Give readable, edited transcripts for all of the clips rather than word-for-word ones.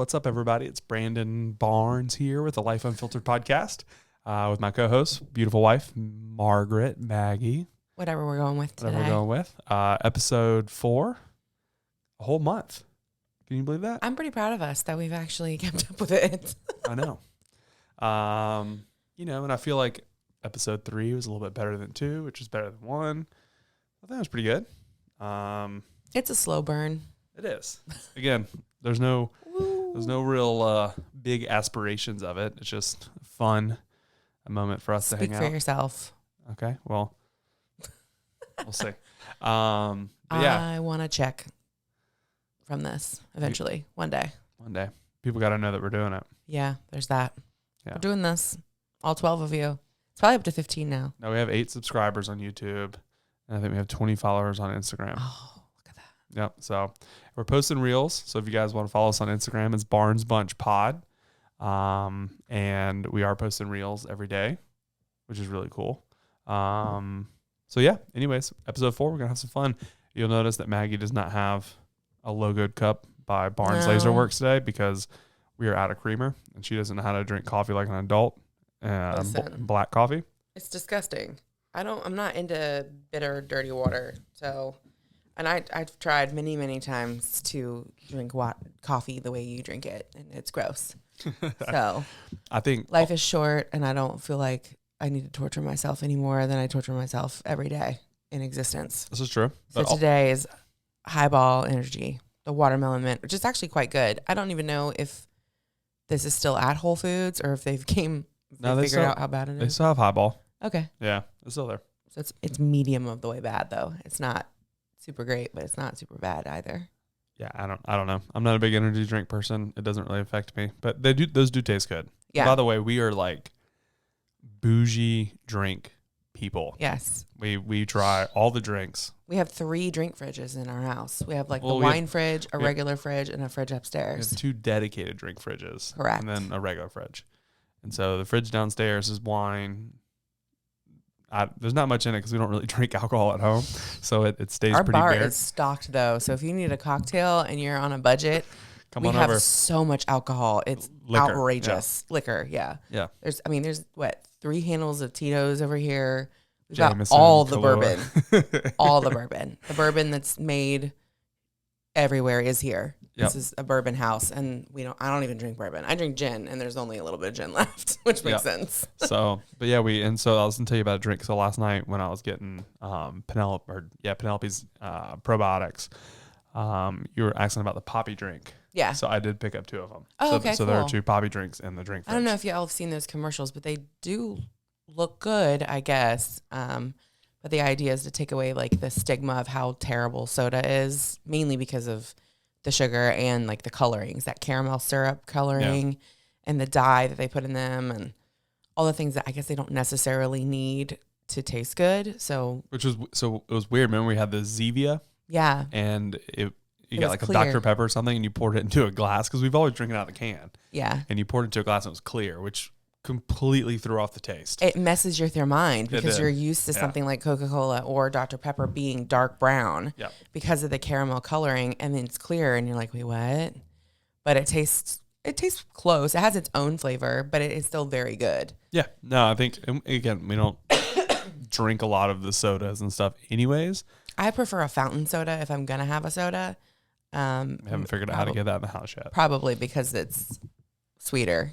What's up, everybody? It's Brandon Barnes here with the Life Unfiltered podcast with my co-host, beautiful wife, Margaret, Maggie. Whatever we're going with today. Whatever we're going with. Episode 4, a whole month. Can you believe that? I'm pretty proud of us that we've actually kept up with it. I know. And I feel like episode 3 was a little bit better than 2, which is better than 1. I think it was pretty good. It's a slow burn. It is. Again, there's no real big aspirations of it. It's just fun, a moment for us to hang out. Speak for yourself. Okay, well, we'll see. I want to check from this eventually, one day. One day. People got to know that we're doing it. Yeah, there's that. Yeah. We're doing this. All 12 of you. It's probably up to 15 now. Now we have 8 subscribers on YouTube, and I think we have 20 followers on Instagram. Oh, look at that. Yep. So we're posting reels. So if you guys want to follow us on Instagram, it's Barnes Bunch Pod. And we are posting reels every day, which is really cool. So yeah, anyways, episode 4, we're going to have some fun. You'll notice that Maggie does not have a logoed cup by Barnes Laser Works today because we are out of creamer and she doesn't know how to drink coffee like an adult. Black coffee. It's disgusting. I'm not into bitter, dirty water. So, and I've tried many, many times to drink coffee the way you drink it, and it's gross. So, I think life is short, and I don't feel like I need to torture myself any more than I torture myself every day in existence. This is true. So today is Highball Energy, the watermelon mint, which is actually quite good. I don't even know if this is still at Whole Foods or if they've figured out how bad it is. They still have Highball. Okay. Yeah, it's still there. So it's medium of the way bad though. It's not super great, but it's not super bad either. Yeah, I don't know. I'm not a big energy drink person. It doesn't really affect me, but those do taste good. Yeah. By the way, we are like bougie drink people. Yes. We try all the drinks. We have 3 drink fridges in our house. We have the we wine fridge, a regular fridge, and a fridge We upstairs. have 2 dedicated drink fridges. Correct. And then a regular fridge. And so the fridge downstairs is wine. There's not much in it because we don't really drink alcohol at home. So it stays Our pretty bar bare. is stocked though. So if you need a cocktail and you're on a budget, we have so much alcohol. It's Liquor, outrageous. Yeah. Liquor, yeah. Yeah. There's 3 handles of Tito's over here. We've got Jameson, all the Kahlua. bourbon. All the bourbon. The bourbon that's made everywhere is here. Yep. This is a bourbon house, and I don't even drink bourbon. I drink gin, and there's only a little bit of gin left, which makes sense. So I was gonna tell you about a drink. So last night when I was getting Penelope's probiotics, you were asking about the poppy drink. Yeah. So I did pick up 2 of them. Oh, okay, So cool. there are 2 poppy drinks in the drink fridge. I don't know if y'all have seen those commercials, but they do look good, I guess. But the idea is to take away the stigma of how terrible soda is, mainly because of the sugar and the colorings, that caramel syrup coloring and the dye that they put in them and all the things that I guess they don't necessarily need to taste good. So it was weird. Remember we had the Zevia? Yeah. And you got clear. a Dr. Pepper or something and you poured it into a glass because we've always drinking out of the can. Yeah. And you poured it into a glass and it was clear, which completely threw off the taste. It messes with your mind because you're used to something like Coca-Cola or Dr. Pepper being dark brown because of the caramel coloring, and then it's clear and you're like, wait, what? But it tastes close. It has its own flavor, but it is still very good. Yeah. No, I think, again, we don't drink a lot of the sodas and stuff anyways. I prefer a fountain soda if I'm going to have a soda. We haven't figured out how to get that in the house yet. Probably because it's sweeter.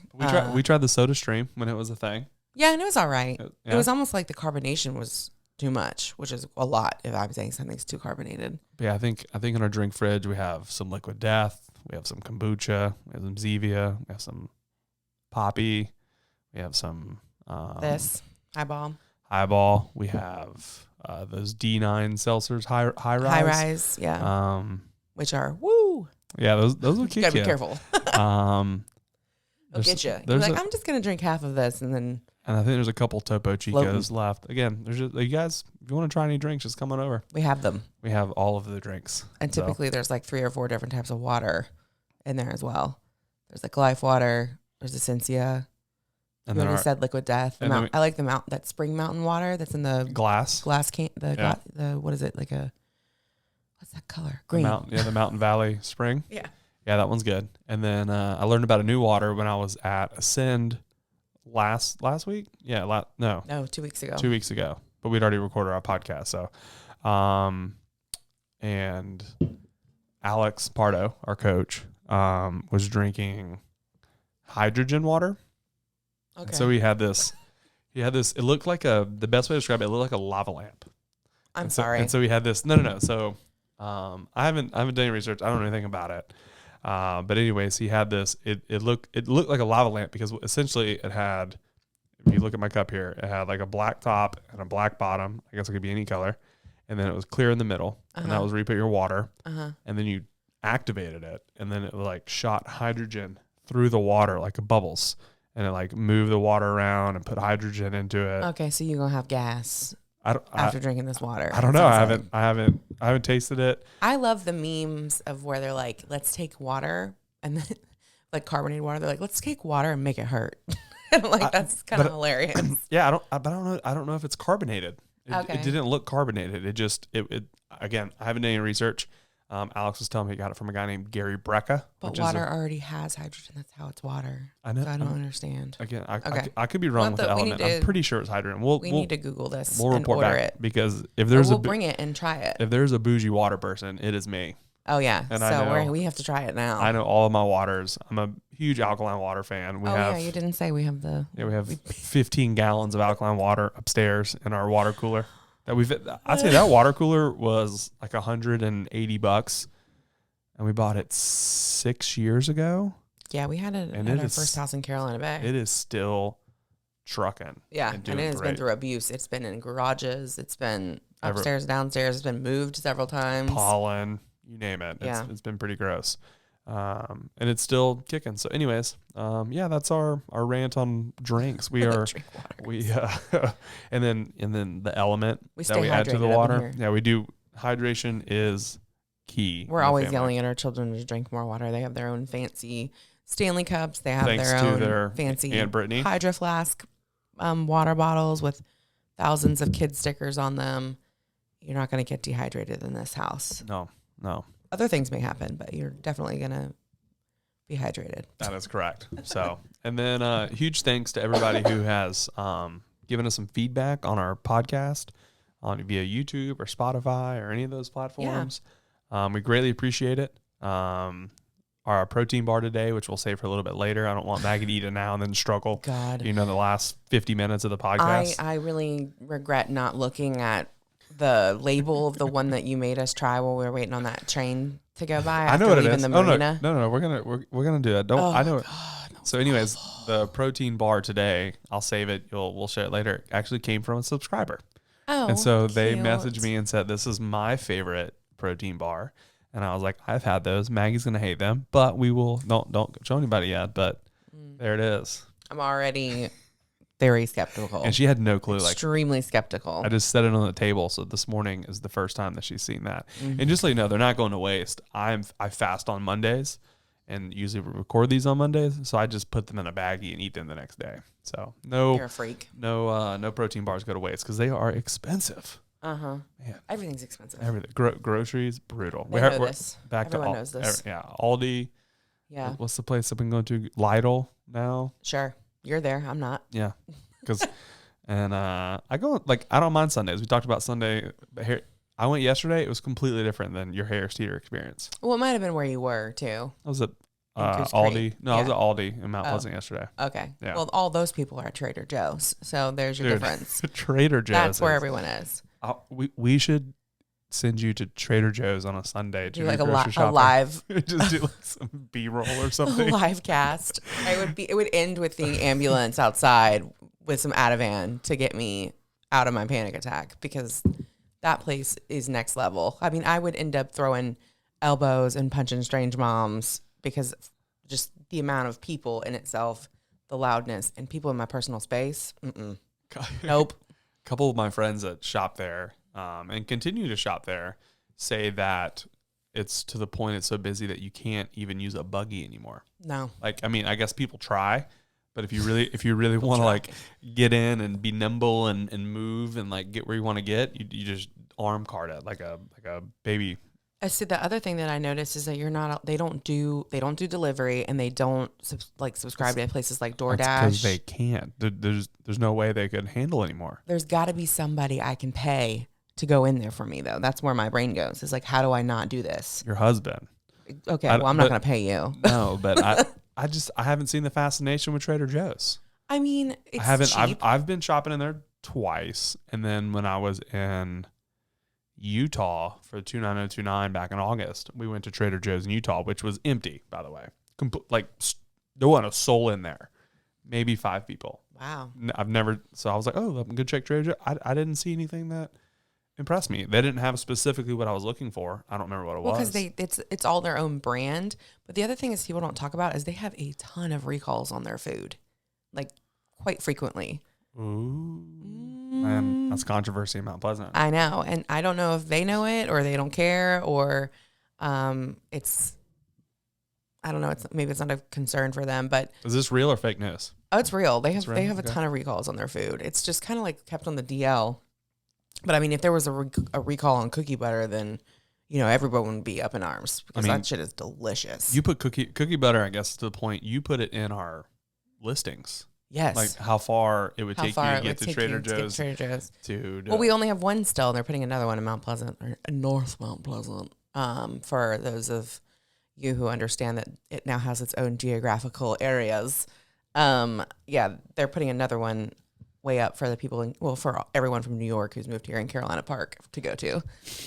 We tried the Soda Stream when it was a thing. Yeah, and it was all right. Yeah. It was almost like the carbonation was too much, which is a lot if I'm saying something's too carbonated. But yeah, I think in our drink fridge we have some Liquid Death, we have some kombucha, we have some Zevia, we have some Poppy, we have some Highball. We have those D9 seltzers, high rise. High rise, yeah. Which are woo. Yeah, those will kick you. Gotta be careful. They'll get you. You're like, I'm just gonna drink half of this, and I think there's a couple Topo Chicos left. Again, there's just, you guys, if you want to try any drinks, just come on over. We have them. We have all of the drinks, and typically there's 3 or 4 different types of water in there as well. There's Life water. There's Essentia. And then said Liquid Death. I like that Spring Mountain water that's in the glass can. The what is it, what's that color? Green. The Mountain Valley Spring. Yeah. Yeah, that one's good. And then I learned about a new water when I was at Ascend last week. Yeah, no, 2 weeks ago. 2 weeks ago. But we'd already recorded our podcast. So, and Alex Pardo, our coach, was drinking hydrogen water. Okay. And so he had this. It looked like the best way to describe it looked like a lava lamp. I'm sorry. And so we had this. No. So I haven't done any research. I don't know anything about it. But anyways, he had this. It looked like a lava lamp because essentially it had. If you look at my cup here, it had like a black top and a black bottom. I guess it could be any color, and then it was clear in the middle, and that was where you put your water. And then you activated it, and then it like shot hydrogen through the water like bubbles, and it like moved the water around and put hydrogen into it. Okay, so you're gonna have gas after drinking this water. I don't know. I haven't tasted it. I love the memes of where they're like, let's take water and then like carbonated water. They're like, let's take water and make it hurt. Like that's kind of hilarious. Yeah, I don't know. I don't know if it's carbonated. Okay. It didn't look carbonated. It just again. I haven't done any research. Alex was telling me he got it from a guy named Gary Brecka. But water already has hydrogen. That's how it's water. I know. So I don't understand. Again, I could be wrong with the element. I'm pretty sure it's hydrogen. We need to Google this. We'll and report order back it because if there's we'll bring it and try it. If there's a bougie water person, it is me. Oh yeah. And so we have to try it now. I know all of my waters. I'm a huge alkaline water fan. You didn't say we have we have 15 gallons of alkaline water upstairs in our water cooler. I'd say that water cooler was like $180, and we bought it 6 years ago. Yeah, we had it at our first house in Carolina Bay. It is still trucking. Yeah, and it has been through abuse. It's been in garages. It's been upstairs, downstairs. It's been moved several times. Pollen, you name it. It's been pretty gross. And it's still kicking. So anyways, that's our rant on drinks. We are, and then the element that we add to the water. Yeah, we do. Hydration is key. We're always yelling at our children to drink more water. They have their own fancy Stanley cups. They have their own fancy Aunt Brittany Hydro Flask water bottles with thousands of kid stickers on them. You're not going to get dehydrated in this house. No. Other things may happen, but you're definitely going to be hydrated. That is correct. So, and then huge thanks to everybody who has given us some feedback on our podcast via YouTube or Spotify or any of those platforms. Yeah. We greatly appreciate it. Our protein bar today, which we'll save for a little bit later. I don't want Maggie to eat it now and then struggle. God. The last 50 minutes of the podcast. I really regret not looking at the label of the one that you made us try while we were waiting on that train to go by. I know what it is. The marina. No. We're gonna do that. I know. So, anyways, the protein bar today, I'll save it. We'll share it later. Actually, came from a subscriber. Oh, and so cute. They messaged me and said, "This is my favorite protein bar." And I was like, "I've had those. Maggie's gonna hate them, but we will don't show anybody yet." But there it is. I'm already very skeptical. And she had no clue. Extremely skeptical. I just set it on the table. So this morning is the first time that she's seen that. Mm-hmm. And just so you know, they're not going to waste. I fast on Mondays and usually record these on Mondays. So I just put them in a baggie and eat them the next day. So You're a freak. No protein bars go to waste because they are expensive. Man. Everything's expensive. Everything. Groceries, brutal. We're back Everyone knows this. Aldi. Yeah. What's the place I've been going to? Lidl now. Sure. You're there. I'm not. Yeah. I go I don't mind Sundays. We talked about Sunday. But I went yesterday. It was completely different than your Harris Teeter experience. Well, it might have been where you were too. I was at Aldi. No, I was at Aldi in Mount Pleasant yesterday. Okay. Yeah. Well, all those people are at Trader Joe's. So there's your difference. Trader Joe's. That's where everyone is. We should send you to Trader Joe's on a Sunday to do like a live just do some B-roll or something. Live cast. It would end with the ambulance outside with some Ativan to get me out of my panic attack because that place is next level. I mean, I would end up throwing elbows and punching strange moms because just the amount of people in itself, the loudness, and people in my personal space. Nope. A couple of my friends that shop there and continue to shop there say that it's to the point it's so busy that you can't even use a buggy anymore. No. I guess people try, but if you really want to get in and be nimble and move and get where you want to get, you just arm cart it like a baby. See, the other thing that I noticed is that they don't do delivery, and they don't subscribe to places like DoorDash. Because they can't. There's no way they could handle anymore. There's got to be somebody I can pay to go in there for me, though. That's where my brain goes. It's like, how do I not do this? Your husband. Okay, well, I'm not going to pay you. No, but I haven't seen the fascination with Trader Joe's. I mean, it's I haven't. cheap. I've been shopping in there twice, and then when I was in Utah for 29029 back in August, we went to Trader Joe's in Utah, which was empty, by the way. There wasn't a soul in there. Maybe 5 people. Wow. I've never. So I was like, oh, I'm gonna check Trader Joe's. I didn't see anything that impressed me. They didn't have specifically what I was looking for. I don't remember what it was. Because it's all their own brand. But the other thing is people don't talk about is they have a ton of recalls on their food, like quite frequently. Ooh, man, that's controversy in Mount Pleasant. I know, and I don't know if they know it or they don't care, or it's. I don't know. Maybe it's not a concern for them, but is this real or fake news? Oh, it's real. They have a Okay. ton of recalls on their food. It's just kind of like kept on the DL. But I mean, if there was a recall on cookie butter, then everyone would be up in arms because that shit is delicious. You put cookie butter, I guess, to the point you put it in our listings. Yes, like how far it would take you to get to Trader Joe's. Well, we only have one still, and they're putting another one in Mount Pleasant or North Mount Pleasant. For those of you who understand that it now has its own geographical areas. Yeah, they're putting another one way up for the people for everyone from New York who's moved here in Carolina Park to go to.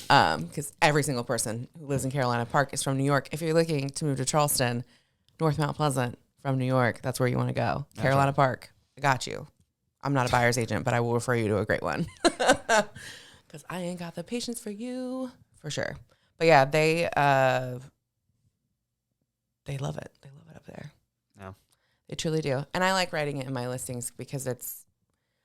Because every single person who lives in Carolina Park is from New York. If you're looking to move to Charleston, North Mount Pleasant from New York, that's where you want to go. That's Carolina Park. I got you. I'm not a buyer's agent, but I will refer you to a great one. Because I ain't got the patience for you, for sure. But yeah, they love it. They love it up there. Yeah. They truly do. And I like writing it in my listings because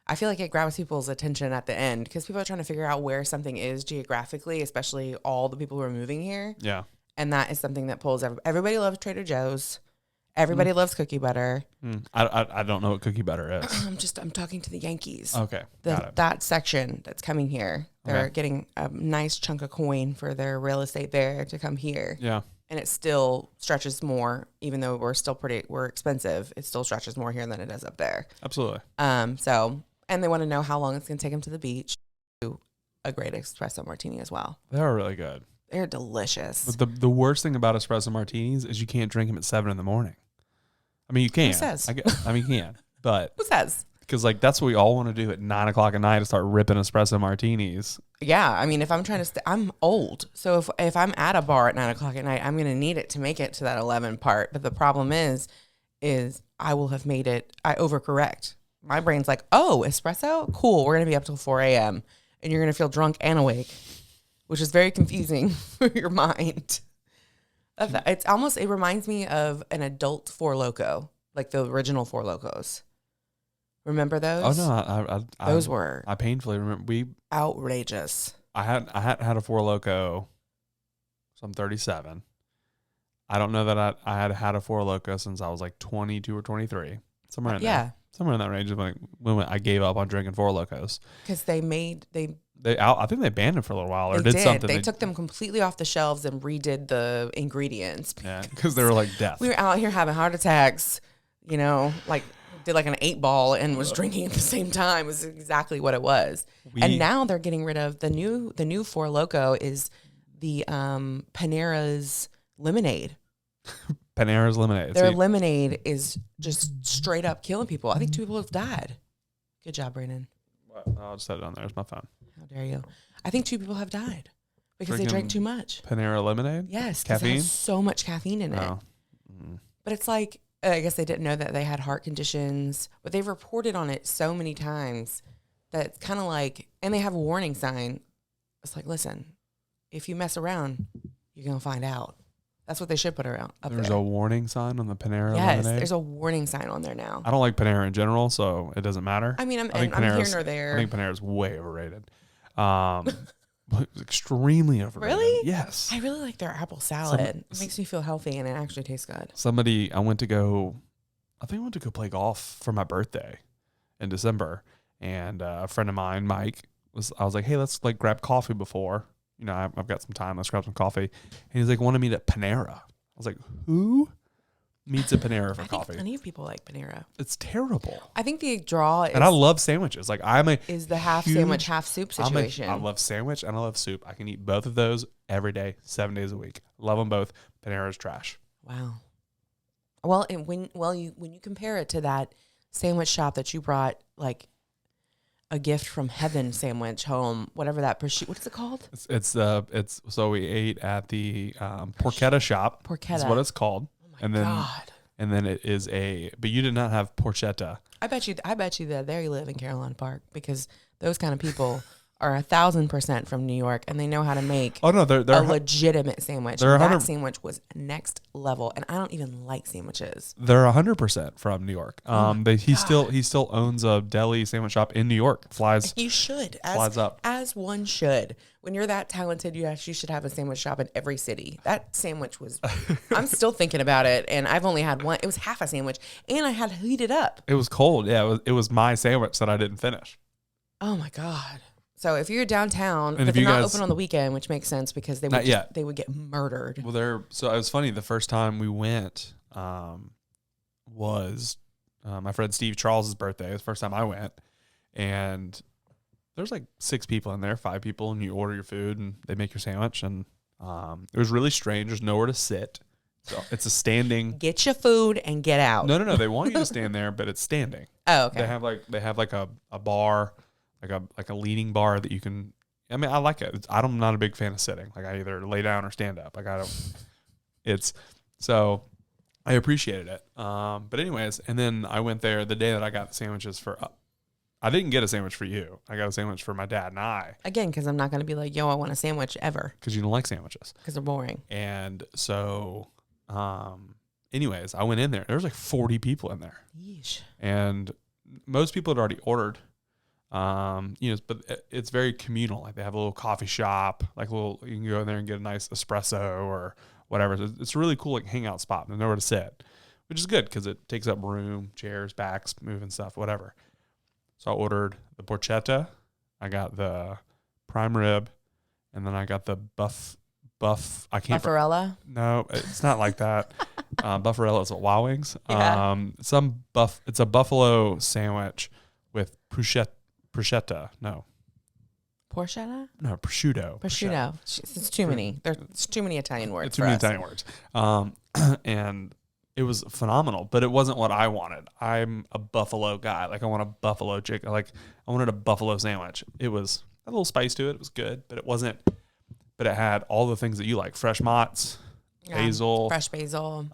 I feel like it grabs people's attention at the end because people are trying to figure out where something is geographically, especially all the people who are moving here. Yeah. And that is something that pulls everybody loves Trader Joe's. Everybody loves cookie butter. I don't know what cookie butter is. I'm talking to the Yankees. Okay. Got it. That section that's coming here. They're getting a nice chunk of coin for their real estate there to come here. Yeah. And it still stretches more, even though we're expensive. It still stretches more here than it does up there. Absolutely. And they want to know how long it's going to take them to the beach. A great espresso martini as well. They're really good. They're delicious. But the worst thing about espresso martinis is you can't drink them at 7 a.m. I mean, you can. Who says? I mean, you can. But who says? Because that's what we all want to do at 9 o'clock at night to start ripping espresso martinis. Yeah, I mean, if I'm trying to, I'm old, so if I'm at a bar at 9 o'clock at night, I'm gonna need it to make it to that 11 part. But the problem is I will have made it. I overcorrect. My brain's like, oh, espresso, cool. We're gonna be up till 4 a.m. and you're gonna feel drunk and awake, which is very confusing for your mind. It reminds me of an adult Four Loko, like the original Four Lokos. Remember those? Oh no, those were. I painfully remember outrageous. I had a Four Loko, so I'm 37. I don't know that I had a Four Loko since I was like 22 or 23, somewhere in there. Somewhere in that range of like when I gave up on drinking Four Lokos. Because I think they banned them for a little while or did something. They took them completely off the shelves and redid the ingredients. Yeah, because they were like death. We were out here having heart attacks, like did like an 8-ball and was drinking at the same time. It was exactly what it was. And now they're getting rid of the new Four Loko is the Panera's lemonade. Panera's lemonade. Their lemonade is just straight up killing people. I think 2 people have died. Good job, Brandon. What? I'll just set it on there. There's my phone. How dare you? I think 2 people have died because they drank too much. Panera lemonade? Yes. Caffeine? It has so much caffeine in it. But it's like, I guess they didn't know that they had heart conditions, but they've reported on it so many times that it's kind of like, and they have a warning sign. It's like, listen, if you mess around, you're going to find out. That's what they should put around up There's there. a warning sign on the Panera lemonade? Yes, there's a warning sign on there now. I don't like Panera in general, so it doesn't matter. I mean, I'm here nor there. I think Panera's way overrated. Extremely overrated. Really? Yes. I really like their apple salad. It makes me feel healthy and it actually tastes good. I went to go play golf for my birthday in December. And a friend of mine, Mike, I was like, hey, let's like grab coffee before. I've got some time. Let's grab some coffee. And he's like, want to meet at Panera. I was like, who meets at Panera for I coffee? think plenty of people like Panera. It's terrible. I think the draw is, and I love sandwiches. Like is the half sandwich, half soup situation. I love sandwich and I love soup. I can eat both of those every day, 7 days a week. Love them both. Panera's trash. Wow. Well, and when you compare it to that sandwich shop that you brought, like a gift from heaven sandwich home, whatever that what is it called? It's so we ate at the porchetta shop. Porchetta. That's what it's called. Oh my God. And then it is but you did not have porchetta. I bet you that there you live in Carolina Park, because those kind of people are 1,000% from New York, and they know how to make they're a legitimate sandwich. They're that sandwich was next level, and I don't even like sandwiches. They're 100% from New York. He still owns a deli sandwich shop in New York. You should. Flies up. As one should. When you're that talented, you should have a sandwich shop in every city. That sandwich was, I'm still thinking about it, and I've only had one. It was half a sandwich, and I had to heat it up. It was cold. Yeah, it was my sandwich that I didn't finish. Oh my God. So if you're downtown, and but they're not open on the weekend, which makes sense because they would get murdered. Well, so it was funny. The first time we went was my friend Steve Charles's birthday. It was the first time I went, and there's like 6 people in there, 5 people, and you order your food and they make your sandwich, and it was really strange. There's nowhere to sit, so it's a standing. Get your food and get out. No. They want you to stand there, but it's standing. Oh, okay. They have like a bar. Like a leaning bar that you can. I mean, I like it. I'm not a big fan of sitting. Like I either lay down or stand up. Like I don't. So I appreciated it. But anyways, and then I went there the day that I got the sandwiches for. I didn't get a sandwich for you. I got a sandwich for my dad and I. Again, because I'm not going to be like, yo, I want a sandwich ever. Because you don't like sandwiches. Because they're boring. And so, anyways, I went in there. There was like 40 people in there. Yeesh. And most people had already ordered. But it's very communal. Like they have a little coffee shop, you can go in there and get a nice espresso or whatever. It's a really cool, like hangout spot. There's nowhere to sit, which is good because it takes up room, chairs, backs, moving stuff, whatever. So I ordered the porchetta. I got the prime rib, and then I got the I can't. Buffarella? No, it's not like that. Buffarella is at Wild Wings. Yeah. It's a buffalo sandwich with prosciutto. No. Porchetta? No, prosciutto. Prosciutto. It's too many. There's too many Italian words. It's too many Italian words. And it was phenomenal, but it wasn't what I wanted. I'm a buffalo guy. Like I want a buffalo chicken. Like I wanted a buffalo sandwich. It was a little spice to it. It was good, but it wasn't. But it had all the things that you like: fresh mozz, basil, fresh basil.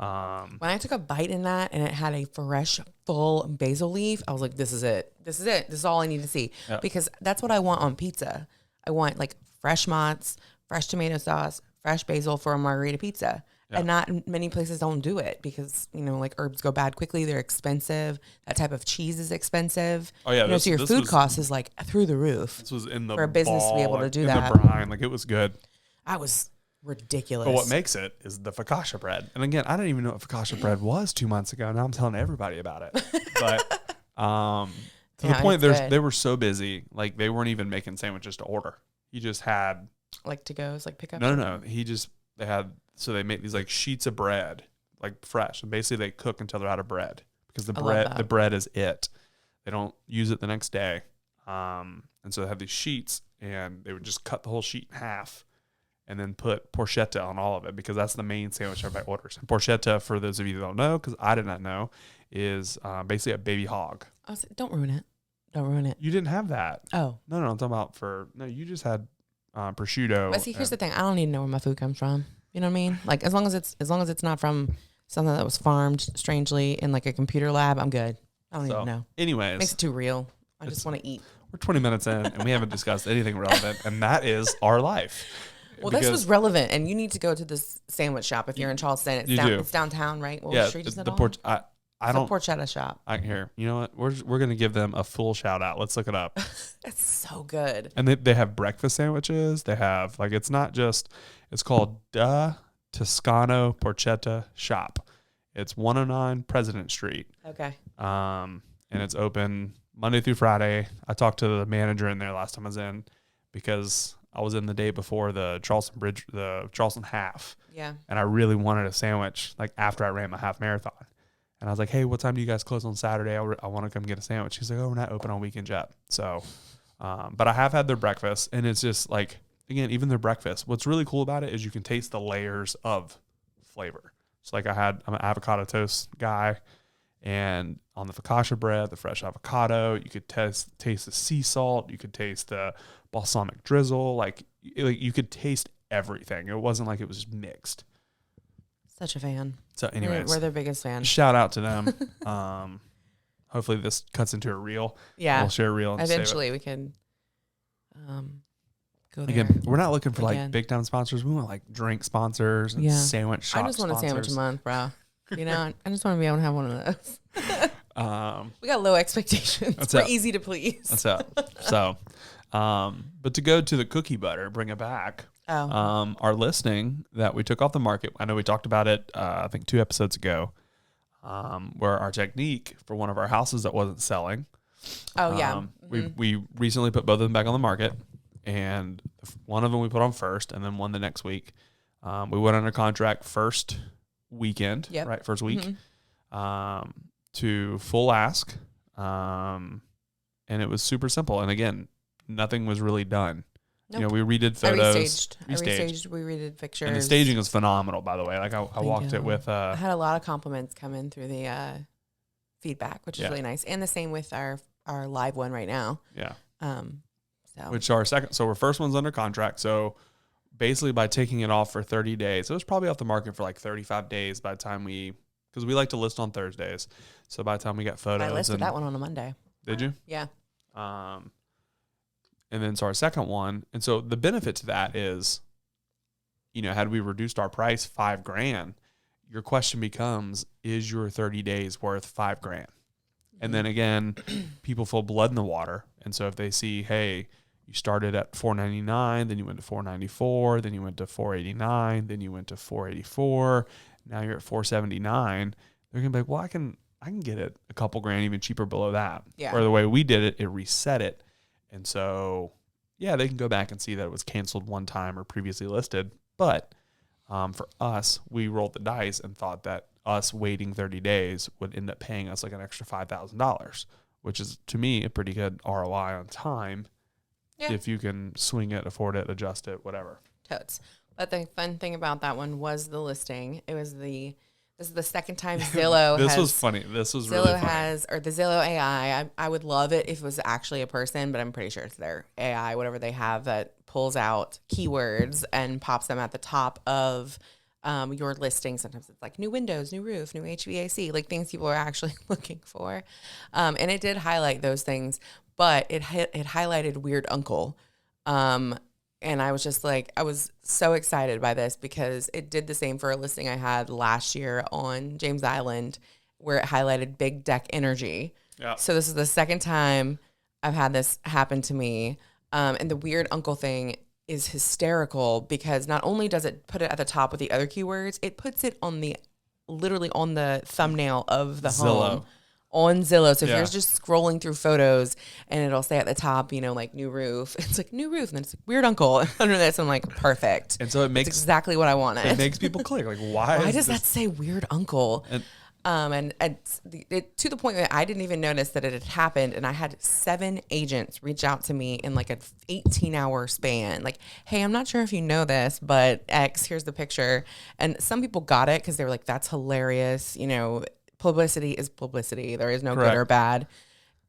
When I took a bite in that and it had a fresh, full basil leaf, I was like, "This is it. This is it. This is all I need to see." Yeah. Because that's what I want on pizza. I want like fresh mozz, fresh tomato sauce, fresh basil for a margarita pizza. Yeah. And not many places don't do it because, like herbs go bad quickly. They're expensive. That type of cheese is expensive. Oh yeah. So your food cost is like through the roof. This was in the for a business to be able to do that. The brine, like it was good. I was ridiculous. But what makes it is the focaccia bread. And again, I didn't even know what focaccia bread was 2 months ago. Now I'm telling everybody about it. But to the point, they were so busy, like they weren't even making sandwiches to order. He just had like to goes, like pickup. No. They make these like sheets of bread, like fresh, and basically they cook until they're out of bread because the bread is it. They don't use it the next day, and so they have these sheets, and they would just cut the whole sheet in half, and then put porchetta on all of it because that's the main sandwich everybody orders. And porchetta, for those of you that don't know, because I did not know, is basically a baby hog. Don't ruin it. Don't ruin it. You didn't have that. Oh no, I'm talking about you just had prosciutto. But see, here's the thing: I don't need to know where my food comes from. You know what I mean? Like as long as it's not from something that was farmed strangely in like a computer lab, I'm good. I don't even know. Anyways, makes it too real. I just want to eat. We're 20 minutes in and we haven't discussed anything relevant, and that is our life. Well, this was relevant, and you need to go to this sandwich shop if you're in Charleston. It's downtown, right? What street is it on? I don't. It's a porchetta shop. You know what? We're gonna give them a full shout out. Let's look it up. It's so good. And they have breakfast sandwiches. They have it's called Da Toscano Porchetta Shop. It's 109 President Street. Okay. And it's open Monday through Friday. I talked to the manager in there last time I was in because I was in the day before the Charleston half. Yeah. And I really wanted a sandwich like after I ran my half marathon. And I was like, hey, what time do you guys close on Saturday? I want to come get a sandwich. She's like, oh, we're not open on weekends yet. So, but I have had their breakfast, and it's just like, again, even their breakfast. What's really cool about it is you can taste the layers of flavor. So like I'm an avocado toast guy, and on the focaccia bread, the fresh avocado, you could taste the sea salt. You could taste the balsamic drizzle. Like you could taste everything. It wasn't like it was just mixed. Such a fan. So anyways, we're their biggest fan. Shout out to them. Hopefully this cuts into a reel. Yeah. We'll share a reel. And eventually we can go there. Again, we're not looking for again. like big time sponsors. We want like drink sponsors and sandwich shop I just want sponsors. a sandwich a month, bro. You know, I just want to be able to have one of those. We got low expectations. We're easy to please. That's it. So, but to go to the cookie butter, bring it back. Our listing that we took off the market. I know we talked about it, I think 2 episodes ago, where our technique for one of our houses that wasn't selling. Oh yeah. We recently put both of them back on the market, and one of them we put on first, and then one the next week. We went under contract first weekend, right? First week, to full ask. And it was super simple. And again, nothing was really done. Nope. You know, we redid photos. I restaged. We redid pictures. And the staging was phenomenal, by the way. Like I walked it with. I had a lot of compliments come in through the feedback, which is really nice. And the same with our live one right now. Yeah. So. Which our second. So our first one's under contract. So basically, by taking it off for 30 days, it was probably off the market for like 35 days by the time because we like to list on Thursdays. So by the time we got photos, I listed that one on a Monday. Did you? Yeah. And then so our second one, and so the benefit to that is, you know, had we reduced our price $5,000, your question becomes, is your 30 days worth $5,000? And then again, people feel blood in the water. And so if they see, hey, you started at $499, then you went to $494, then you went to $489, then you went to $484, now you're at $479, they're gonna be like, well, I can get it a couple grand even cheaper below that. Yeah. Or the way we did it, it reset it. And so, yeah, they can go back and see that it was canceled one time or previously listed. But for us, we rolled the dice and thought that us waiting 30 days would end up paying us like an extra $5,000, which is, to me, a pretty good ROI on time. Yeah. If you can swing it, afford it, adjust it, whatever. Totes. But the fun thing about that one was the listing. This is the second time Zillow This was funny. This was really funny. Or the Zillow AI. I would love it if it was actually a person, but I'm pretty sure it's their AI, whatever they have, that pulls out keywords and pops them at the top of your listing. Sometimes it's like new windows, new roof, new HVAC, like things people are actually looking for. And it did highlight those things, but it highlighted weird uncle. And I was just like, I was so excited by this because it did the same for a listing I had last year on James Island where it highlighted big deck energy. Yeah. So this is the second time I've had this happen to me. And the weird uncle thing is hysterical because not only does it put it at the top with the other keywords, it puts it literally on the thumbnail of the Zillow. Home. On Zillow. So if you're just scrolling through photos and it'll say at the top, you know, like new roof, it's like new roof. And then it's like weird uncle under this. I'm like, perfect. And so it's exactly what I wanted. It makes people click. Like, why does that say weird uncle? And to the point that I didn't even notice that it had happened. And I had 7 agents reach out to me in like an 18-hour span. Like, hey, I'm not sure if you know this, but X, here's the picture. And some people got it because they were like, that's hilarious. You know, publicity is publicity. There is no good or bad.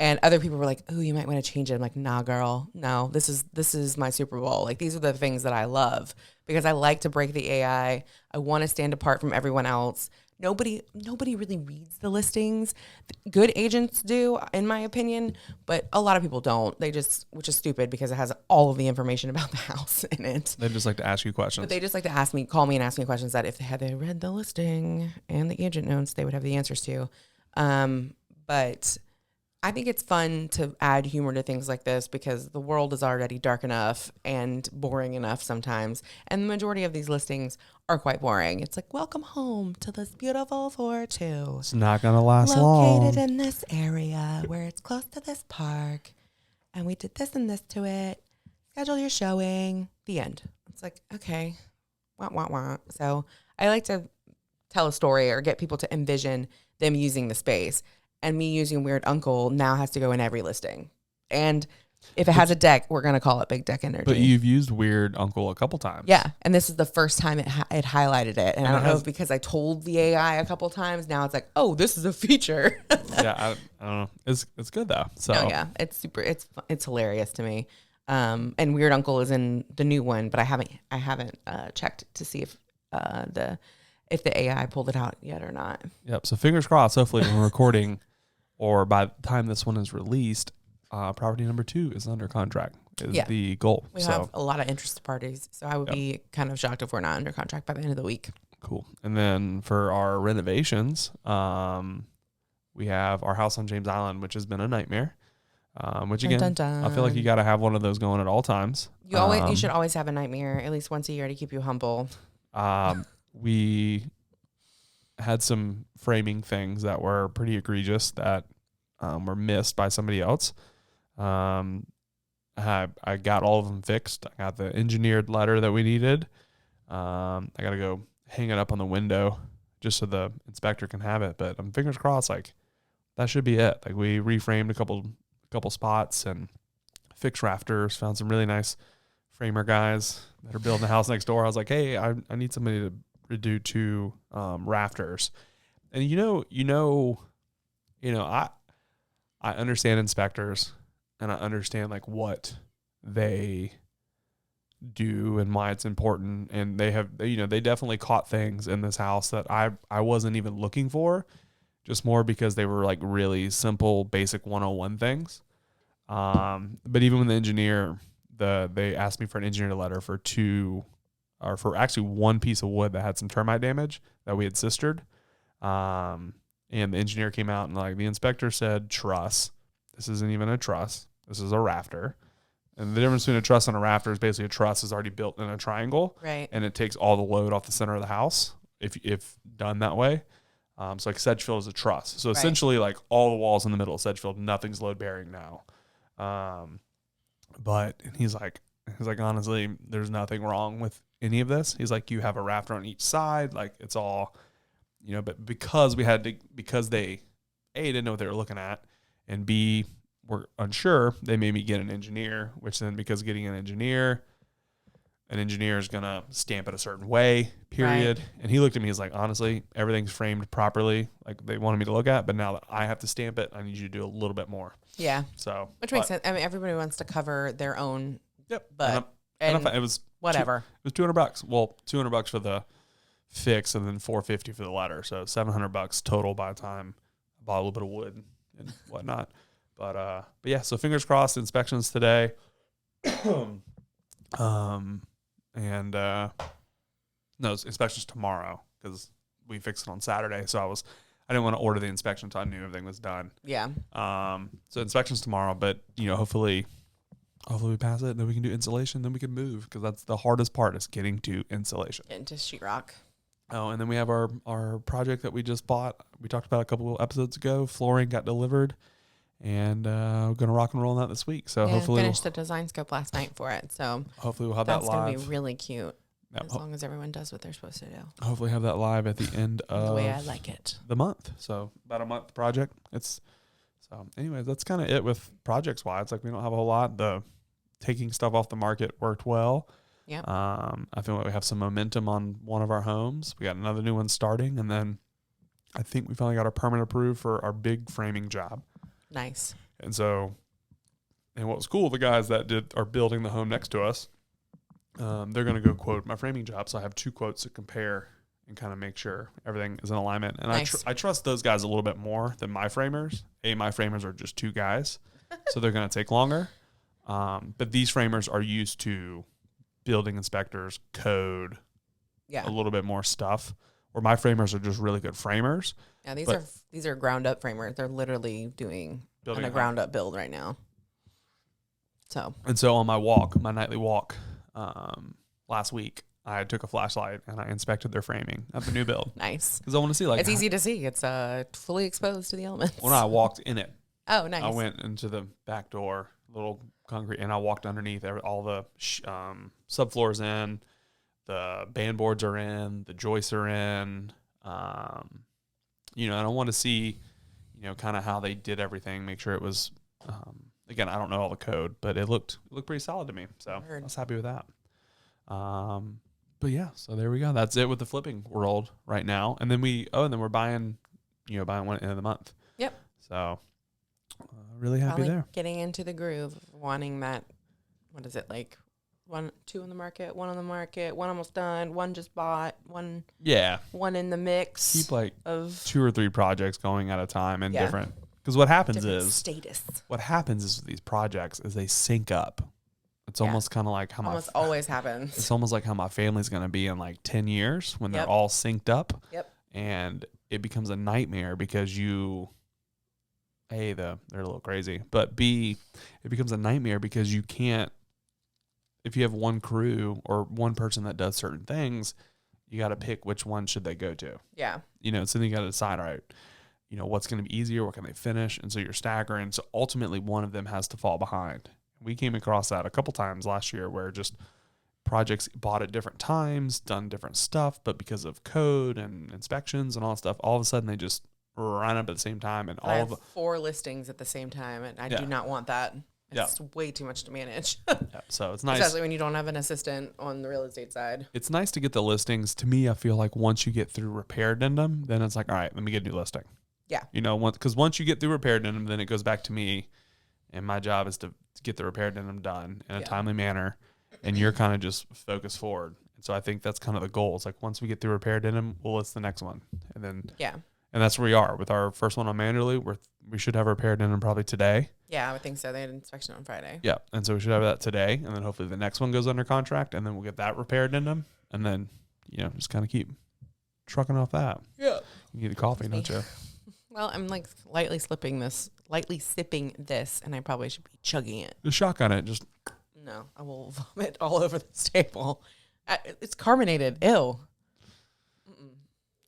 And other people were like, "Oh, you might want to change it." I'm like, "Nah, girl. No, this is my Super Bowl. Like these are the things that I love because I like to break the AI. I want to stand apart from everyone else. Nobody really reads the listings. Good agents do, in my opinion, but a lot of people don't. They just, which is stupid because it has all of the information about the house in it. They just like to ask you questions. But they just like to call me and ask me questions that if they had read the listing and the agent notes, they would have the answers to. But I think it's fun to add humor to things like this because the world is already dark enough and boring enough sometimes. And the majority of these listings are quite boring. It's like, welcome home to this beautiful 4-2. It's not going to last long. Located in this area where it's close to this park. And we did this and this to it. schedule your showing. The end. It's like, okay, wah, wah, wah. So I like to tell a story or get people to envision them using the space. And me using Weird Uncle now has to go in every listing. And if it has a deck, we're going to call it Big Deck Energy. But you've used Weird Uncle a couple times. Yeah. And this is the first time it highlighted it. And I don't know if because I told the AI a couple times, now it's like, oh, this is a feature. Yeah, I don't know. It's good though. So oh, yeah, it's hilarious to me. And Weird Uncle is in the new one, but I haven't checked to see if the AI pulled it out yet or not. Yep. So fingers crossed. Hopefully, when we're recording, or by the time this one is released, property number 2 is under contract. Is the goal. We have a lot of interested parties, so I would be kind of shocked if we're not under contract by the end of the week. Cool. And then for our renovations, we have our house on James Island, which has been a nightmare. Which again, dun, dun, dun. I feel like you got to have one of those going at all times. You should always have a nightmare at least once a year to keep you humble. We had some framing things that were pretty egregious that were missed by somebody else. I got all of them fixed. I got the engineered letter that we needed. I got to go hang it up on the window just so the inspector can have it. But I'm fingers crossed, like that should be it. Like we reframed a couple spots and fixed rafters. Found some really nice framer guys that are building the house next door. I was like, hey, I need somebody to do 2 rafters. And I understand inspectors and I understand like what they do and why it's important. And they definitely caught things in this house that I wasn't even looking for, just more because they were like really simple, basic 101 things. But even when the engineer, they asked me for an engineer letter for actually 1 piece of wood that had some termite damage that we had sistered. And the engineer came out and like the inspector said, truss. This isn't even a truss. This is a rafter. And the difference between a truss and a rafter is basically a truss is already built in a triangle. Right. And it takes all the load off the center of the house if done that way. So like Sedgefield is a truss. So essentially like all the walls in the middle of Sedgefield, nothing's load bearing now. But he's like, honestly, there's nothing wrong with any of this. He's like, you have a rafter on each side. Like it's all, but because they, A, didn't know what they were looking at, and B, were unsure, they made me get an engineer, which then because getting an engineer is going to stamp it a certain way, period. Right. And he looked at me, he's like, honestly, everything's framed properly, like they wanted me to look at, but now that I have to stamp it, I need you to do a little bit more. Yeah. So, which makes sense. I mean, everybody wants to cover their own. Yep. But it was whatever. It was $200. Well, $200 for the fix and then $450 for the letter. So $700 total by the time I bought a little bit of wood and whatnot. But yeah, so fingers crossed, inspections today. Inspections tomorrow because we fixed it on Saturday. So I didn't want to order the inspection until I knew everything was done. Yeah. So inspections tomorrow, but hopefully we pass it, then we can do insulation, then we can move because that's the hardest part is getting to insulation. Getting to sheetrock. Oh, and then we have our project that we just bought. We talked about a couple of episodes ago. Flooring got delivered. And we're going to rock and roll on that this week. So hopefully finished the design scope last night for it. So hopefully we'll have that live. That's going to be really cute. Yep. As long as everyone does what they're supposed to do. Hopefully have that live at the end of the way I like it. The month. So about a month project. Anyways, that's kind of it with projects wise. Like we don't have a whole lot. The taking stuff off the market worked well. Yeah. I feel like we have some momentum on one of our homes. We got another new one starting, and then I think we finally got our permit approved for our big framing job. Nice. And what was cool, the guys that are building the home next to us, they're going to go quote my framing job. So I have 2 quotes to compare and kind of make sure everything is in alignment. And nice. I trust those guys a little bit more than my framers. My framers are just 2 guys, so they're going to take longer. But these framers are used to building inspectors, code, a little bit more stuff. Where my framers are just really good framers. Yeah, these are ground up framers. They're literally doing a ground up build right now. So on my nightly walk, last week, I took a flashlight and I inspected their framing of the new build. Nice. Because I want to see it's easy to see. It's fully exposed to the elements. When I walked in it. Oh, nice. I went into the back door, little concrete, and I walked underneath all the subfloors in, the band boards are in, the joists are in. You know, and I want to see, you know, kind of how they did everything, make sure it was. Again, I don't know all the code, but it looked pretty solid to me, so I was happy with that. But yeah, so there we go. That's it with the flipping world right now, and then we're buying one at the end of the month. Yep. So really happy there. Getting into the groove, wanting that. What is it like? 2 on the market, 1 on the market, 1 almost done, 1 just bought, 1. Yeah. 1 in the mix. Keep like of 2 or 3 projects going at a time and different. Because what happens is with these projects is they sync up. It's almost kind of like how always happens. It's almost like how my family's going to be in like 10 years when they're all synced up. Yep. And it becomes a nightmare because A, they're a little crazy, but B, it becomes a nightmare because you can't, if you have one crew or one person that does certain things, you got to pick which one should they go to. Yeah. You know, so then you got to decide, all right, you know, what's going to be easier, what can they finish? And so you're staggering. So ultimately one of them has to fall behind. We came across that a couple times last year where just projects bought at different times, done different stuff, but because of code and inspections and all that stuff, all of a sudden they just ran up at the same time. And I have 4 listings at the same time, and I do not want that. It's way too much to manage. So it's nice. Especially when you don't have an assistant on the real estate side. It's nice to get the listings. To me, I feel like once you get through repair addendum, then it's like, all right, let me get a new listing. Yeah. You know, because once you get through repair addendum, then it goes back to me, and my job is to get the repair addendum done in a timely manner, and you're kind of just focused forward. And so I think that's kind of the goal. It's like once we get through repair addendum, we'll list the next one, and then and that's where we are with our first one on manually. We should have a repair addendum probably today. Yeah, I would think so. They had an inspection on Friday. Yeah, and so we should have that today, and then hopefully the next one goes under contract, and then we'll get that repair addendum, and then just kind of keep trucking off that. Yeah, you need a coffee, don't you? Well, I'm like lightly sipping this, and I probably should be chugging it. Just shotgun it. Just no, I will vomit all over this table. It's carbonated. Ew.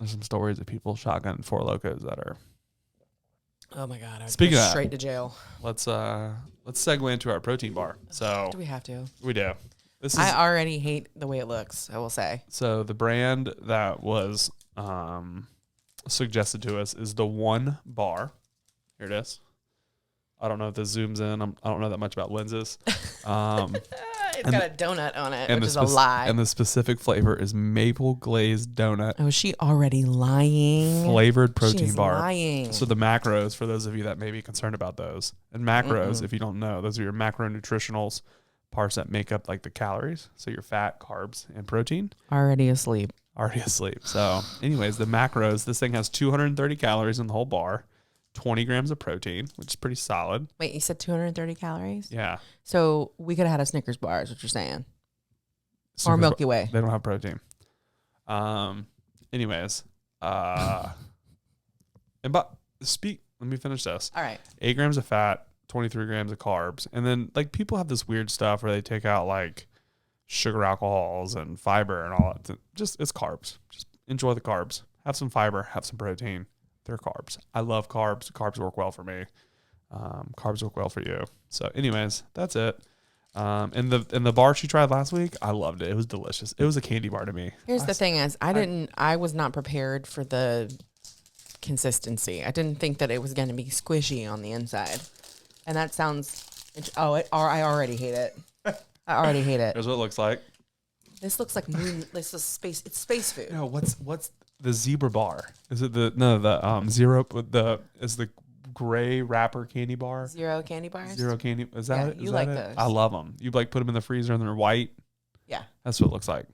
There's some stories of people shotgunning 4 Locos that are. Oh my God! Speaking of straight to jail. Let's segue into our protein bar. So do we have to? We do. I already hate the way it looks. I will say. So the brand that was suggested to us is the One Bar. Here it is. I don't know if this zooms in. I don't know that much about lenses. It's got a donut on it, which is a lie. And the specific flavor is maple glazed donut. Oh, is she already lying? Flavored protein bar. Lying. So the macros, for those of you that may be concerned about those, and macros, if you don't know, those are your macronutritionals, parts that make up like the calories. So your fat, carbs, and protein. Already asleep. So anyways, the macros, this thing has 230 calories in the whole bar. 20 grams of protein, which is pretty solid. Wait, you said 230 calories? Yeah. So we could have had a Snickers bar is what you're saying. Or Milky Way. They don't have protein. Anyways. Let me finish this. All right. 8 grams of fat, 23 grams of carbs. And then like people have this weird stuff where they take out like sugar alcohols and fiber and all that. It's carbs. Just enjoy the carbs. Have some fiber, have some protein. They're carbs. I love carbs. Carbs work well for me. Carbs work well for you. So anyways, that's it. And the bar she tried last week, I loved it. It was delicious. It was a candy bar to me. Here's the thing is I was not prepared for the consistency. I didn't think that it was going to be squishy on the inside. And that sounds, I already hate it. I already hate it. Here's what it looks like. This looks like this is space. It's space food. No, what's the zebra bar? Is it the zero with is the gray wrapper candy bar? Zero candy bars? Zero candy. Is that it? You like those. I love them. You like put them in the freezer and they're white. Yeah. That's what it looks like.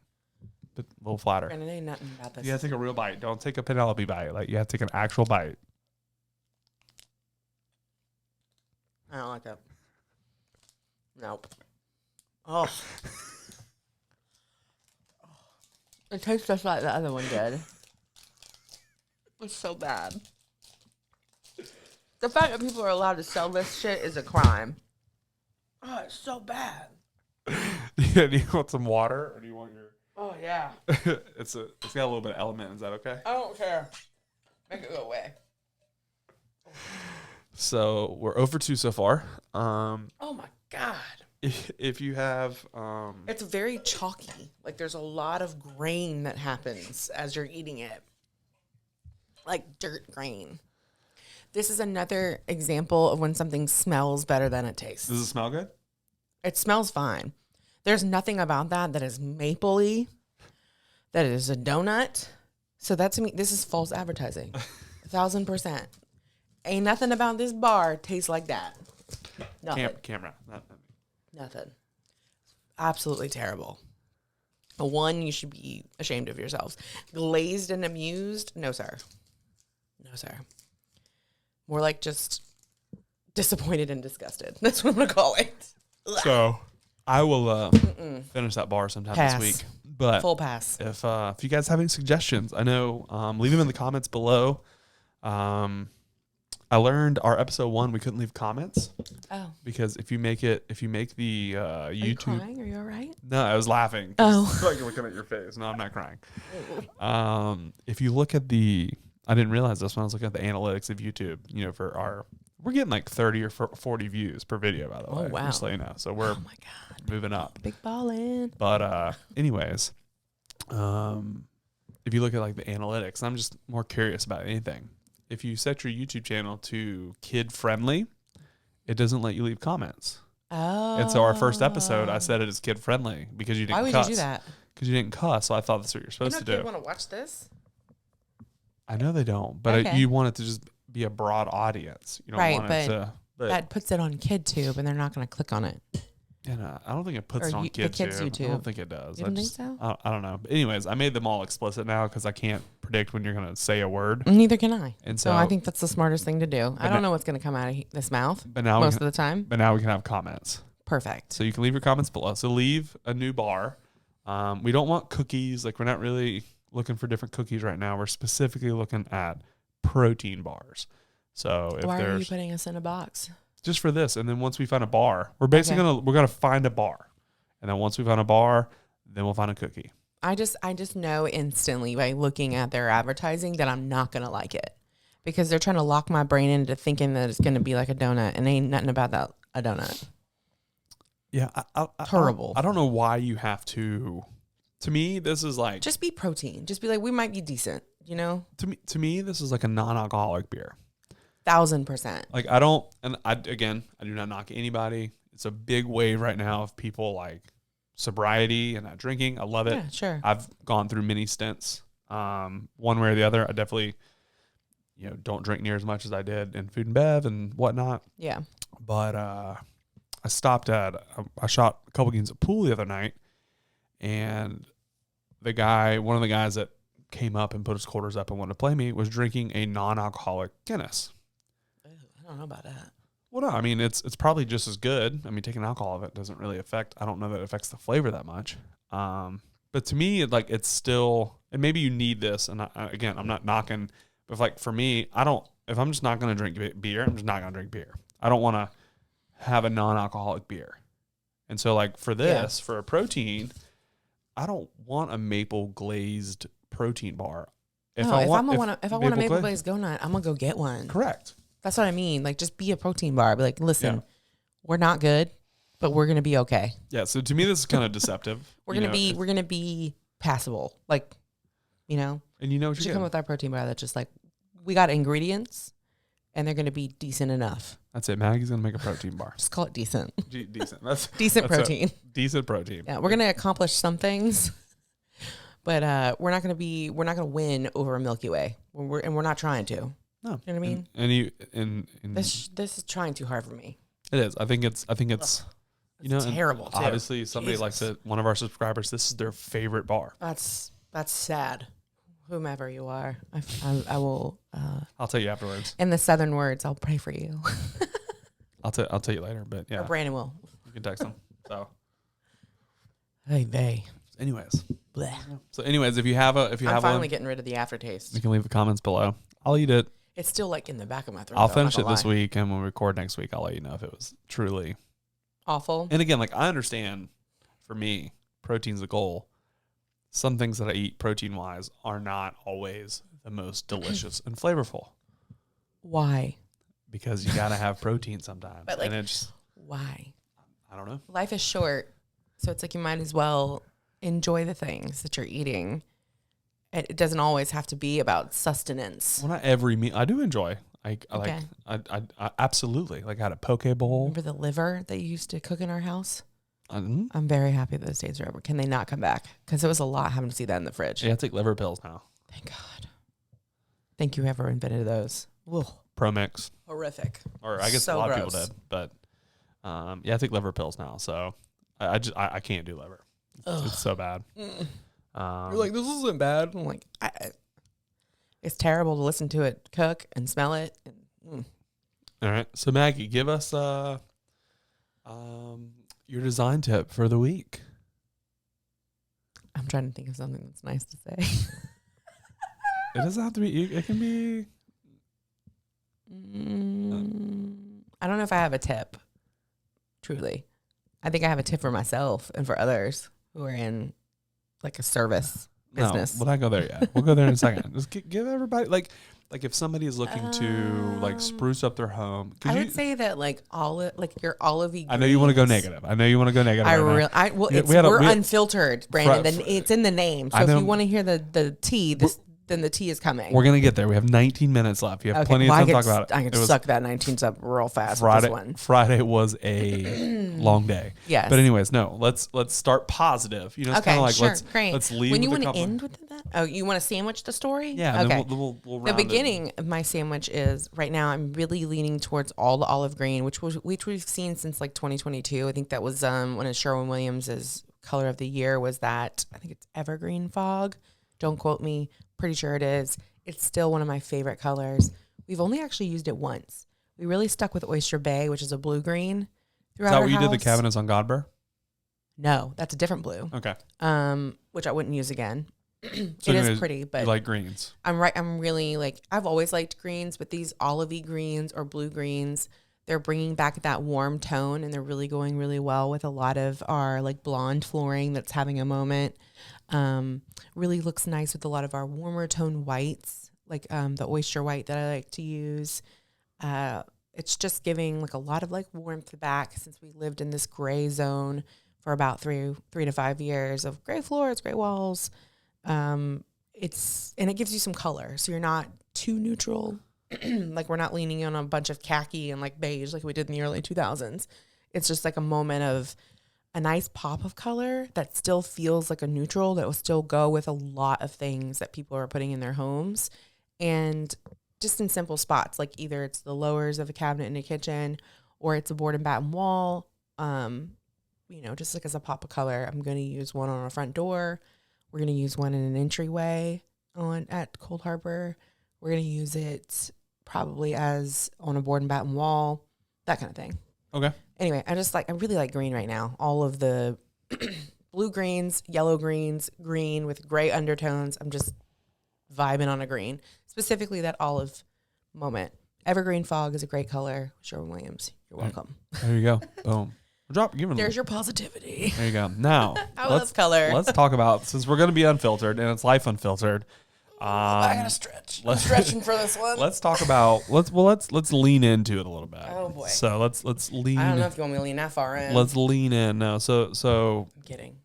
But a little flatter. Brandon, ain't nothing about this. You gotta take a real bite. Don't take a Penelope bite. Like you have to take an actual bite. I don't like that. Nope. Oh. It tastes just like the other one did. It's so bad. The fact that people are allowed to sell this shit is a crime. Oh, it's so bad. Yeah, do you want some water or do you want your? Oh yeah. It's got a little bit of element. Is that okay? I don't care. Make it go away. So we're 0 for 2 so far. Oh my God. If you have, It's very chalky. Like there's a lot of grain that happens as you're eating it. Like dirt grain. This is another example of when something smells better than it tastes. does it smell good? It smells fine. There's nothing about that is mapley, that is a donut. So that to me, this is false advertising. 1,000%. Ain't nothing about this bar tastes like that. Nothing. Camera. Nothing. Absolutely terrible. One, you should be ashamed of yourselves. Glazed and amused? No, sir. No, sir. More like just disappointed and disgusted. That's what I'm going to call it. So I will finish that bar sometime Pass. this week. But Full pass. if you guys have any suggestions, I know, leave them in the comments below. I learned our episode 1, we couldn't leave comments. Oh. Because if you make the YouTube. Are you crying? Are you all right? No, I was laughing. Oh. Like looking at your face. No, I'm not crying. If you look at I didn't realize this when I was looking at the analytics of YouTube, we're getting like 30 or 40 views per video, by the way. Oh, wow. Just so you know. So we're Oh, my God. moving up. Big ballin'. But anyways, if you look at like the analytics, I'm just more curious about anything. If you set your YouTube channel to kid friendly, it doesn't let you leave comments. Oh. And so our first episode, I set it as kid friendly because you didn't cuss. Why would you do that? Because you didn't cuss. So I thought that's what you're supposed to do. You want to watch this? I know they don't, but Okay. you want it to just be a broad audience. You don't Right, want it to. But that puts it on KidTube, and they're not going to click on it. I don't think it puts Or it on the KidTube. kids' I YouTube. don't think it does. You don't think so? I don't know. But anyways, I made them all explicit now because I can't predict when you're going to say a word. Neither can I. And So I think that's the smartest thing to do. I don't now- know what's going to come out of this mouth But now most of the time. But now we can have comments. Perfect. So you can leave your comments below. So leave a new bar. We don't want cookies. Like we're not really looking for different cookies right now. We're specifically looking at protein bars. So if Why are you there's putting us in a box? just for this, and then once we find a bar, we're basically we're gonna find a bar, and then once we find a bar, then we'll find a cookie. I just know instantly by looking at their advertising that I'm not going to like it because they're trying to lock my brain into thinking that it's going to be like a donut, and ain't nothing about that a donut. Yeah, Terrible. I don't know why you have to. To me, this is like Just be protein. Just be like, we might be decent, you know? to me, this is like a non-alcoholic beer. 1,000%. Like I don't, and I do not knock anybody. It's a big wave right now of people like sobriety and not drinking. I love it. Yeah, sure. I've gone through many stints, one way or the other. I definitely, don't drink near as much as I did in food and bev and whatnot. Yeah. But I shot a couple games of pool the other night, and one of the guys that came up and put his quarters up and wanted to play me was drinking a non-alcoholic Guinness. I don't know about that. Well, no, I mean, it's probably just as good. I mean, taking alcohol of it doesn't really I don't know that it affects the flavor that much. But to me, it's still, and maybe you need this. And again, I'm not knocking, but like for me, if I'm just not going to drink beer, I'm just not going to drink beer. I don't want to have a non-alcoholic beer. And so like for this, for a protein, I don't want a maple glazed protein bar. If I want a maple glazed donut, I'm going to go get one. Correct. That's what I mean. Like, just be a protein bar. Be like, listen, we're not good, but we're gonna be okay. Yeah. So to me, this is kind of deceptive. We're gonna be passable. Like, And you know what we should you're come doing. with our protein bar that's just like, we got ingredients, and they're gonna be decent enough. That's it. Maggie's gonna make a protein bar. Just call it decent. Decent. That's Decent protein. Decent protein. Yeah, we're gonna accomplish some things, but we're not gonna win over a Milky Way. We're not trying to. No. You know what I mean? This This is trying too hard for me. it is. I think it's terrible. Too. Obviously, somebody Jesus. likes it. One of our subscribers, this is their favorite bar. That's sad. Whomever you are, I will. I'll tell you afterwards. In the Southern words, I'll pray for you. I'll tell you later. But yeah, Or Brandon will. you can text them. So, Hey. anyways, Bleh. if you have I'm finally one, getting rid of the aftertaste. you can leave the comments below. I'll eat it. It's still like in the back of my throat. I'll though, finish I'm it not this gonna lie. week, and when we record next week, I'll let you know if it was truly. Awful. And again, like I understand, for me, protein's the goal. Some things that I eat protein-wise are not always the most delicious and flavorful Why? because you got to have protein sometimes. But, like, and it's Why? I don't know. Life is short, so it's like you might as well enjoy the things that you're eating. It doesn't always have to be about sustenance. Well, not every meal. I do enjoy. I absolutely. Like I had a poke bowl. Remember the liver that you used to cook in our house? Mm-hmm. I'm very happy those days are over. Can they not come back? Because it was a lot having to see that in the fridge. Yeah, I take liver pills now. Thank God. Thank you whoever invented those. Ugh. Promix. Horrific. Or I guess So a lot gross. of people did. But yeah, I take liver pills now. So I can't do liver. It's so bad. You're like, this isn't bad. I'm like, it's terrible to listen to it cook and smell it. All right. So Maggie, give us your design tip for the week. I'm trying to think of something that's nice to say. It doesn't have to be. It can be. I don't know if I have a tip. Truly, I think I have a tip for myself and for others who are in like a service business. No, we'll not go there yet. We'll go there in a second. Just give everybody like if somebody is looking to like spruce up their home. I would say that like your olivey. I know you want to go negative. We're unfiltered, Brandon. It's in the name. So if you want to hear the tea, then the tea is coming. We're gonna get there. We have 19 minutes left. You have plenty of time to talk about it. I can suck that 19 up real fast. With this one. Friday was a long day. Yes. But anyways, no. Let's start positive. You know, it's kind of like sure, let's leave. When you want to end with that? Oh, you want to sandwich the story? Yeah. Okay. Then we'll The round beginning of my sandwich is right now. I'm really leaning towards all the olive green, which we've seen since like 2022. I think that was one of Sherwin-Williams's color of the year was that. I think it's evergreen fog. Don't quote me. Pretty sure it is. It's still one of my favorite colors. We've only actually used it once. We really stuck with Oyster Bay, which is a blue green throughout Is that our what you house. did the cabinets on Godber? No, that's a different blue. Okay. Which I wouldn't use again. So it is pretty, but you like greens. I'm really like, I've always liked greens, but these olivey greens or blue greens, they're bringing back that warm tone and they're really going really well with a lot of our like blonde flooring that's having a moment. Really looks nice with a lot of our warmer tone whites, like the oyster white that I like to use. It's just giving like a lot of like warmth back since we lived in this gray zone for about 3 to 5 years of gray floors, gray walls. And it gives you some color, so you're not too neutral. Like we're not leaning on a bunch of khaki and like beige like we did in the early 2000s. It's just like a moment of a nice pop of color that still feels like a neutral that will still go with a lot of things that people are putting in their homes, and just in simple spots, like either it's the lowers of a cabinet in a kitchen or it's a board and batten wall. Just like as a pop of color. I'm going to use one on a front door. We're going to use one in an entryway at Cold Harbor. We're going to use it probably as on a board and batten wall, that kind of thing. Okay. Anyway, I really like green right now. All of the blue greens, yellow greens, green with gray undertones. I'm just vibing on a green, specifically that olive moment. Evergreen fog is a great color. Sherwin-Williams, you're welcome. There you go. Boom. There's your positivity. There you go. Now, I love color. Let's talk about, since we're going to be unfiltered and it's life unfiltered. I gotta stretch. I'm stretching for this one. Let's talk about let's lean into it a little bit. Oh boy. So let's lean. I don't know if you want me to lean that far in. Let's lean in now. So I'm kidding.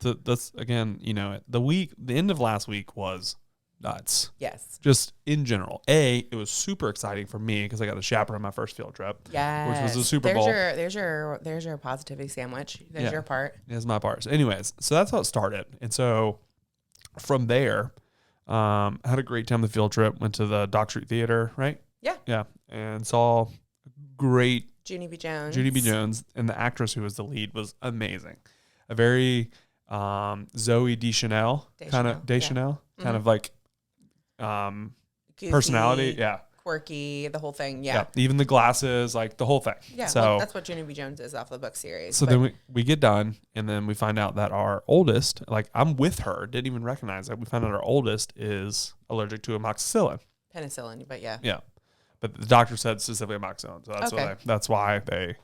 that's again, the end of last week was nuts. Yes. Just in general. It was super exciting for me because I got to chaperone my first field trip. Yes. Which was the Super Bowl. There's your positivity sandwich. There's your part. There's my part. So anyways, so that's how it started. And so from there, had a great time on the field trip. Went to the Dock Street Theater, right? Yeah. Yeah. And saw great Junie B. Jones. Junie B. Jones. And the actress who was the lead was amazing. A very Zoe Deschanel kind of kind of like Goofy, personality. Yeah. Quirky, the whole thing. Yeah. Even the glasses, like the whole thing. Yeah. So well, that's what Junie B. Jones is off the book series. So then we get done, and then we find out that our oldest, like I'm with her, didn't even recognize that. We found out our oldest is allergic to amoxicillin. Penicillin, but yeah. Yeah. But the doctor said specifically amoxicillin. So that's why they,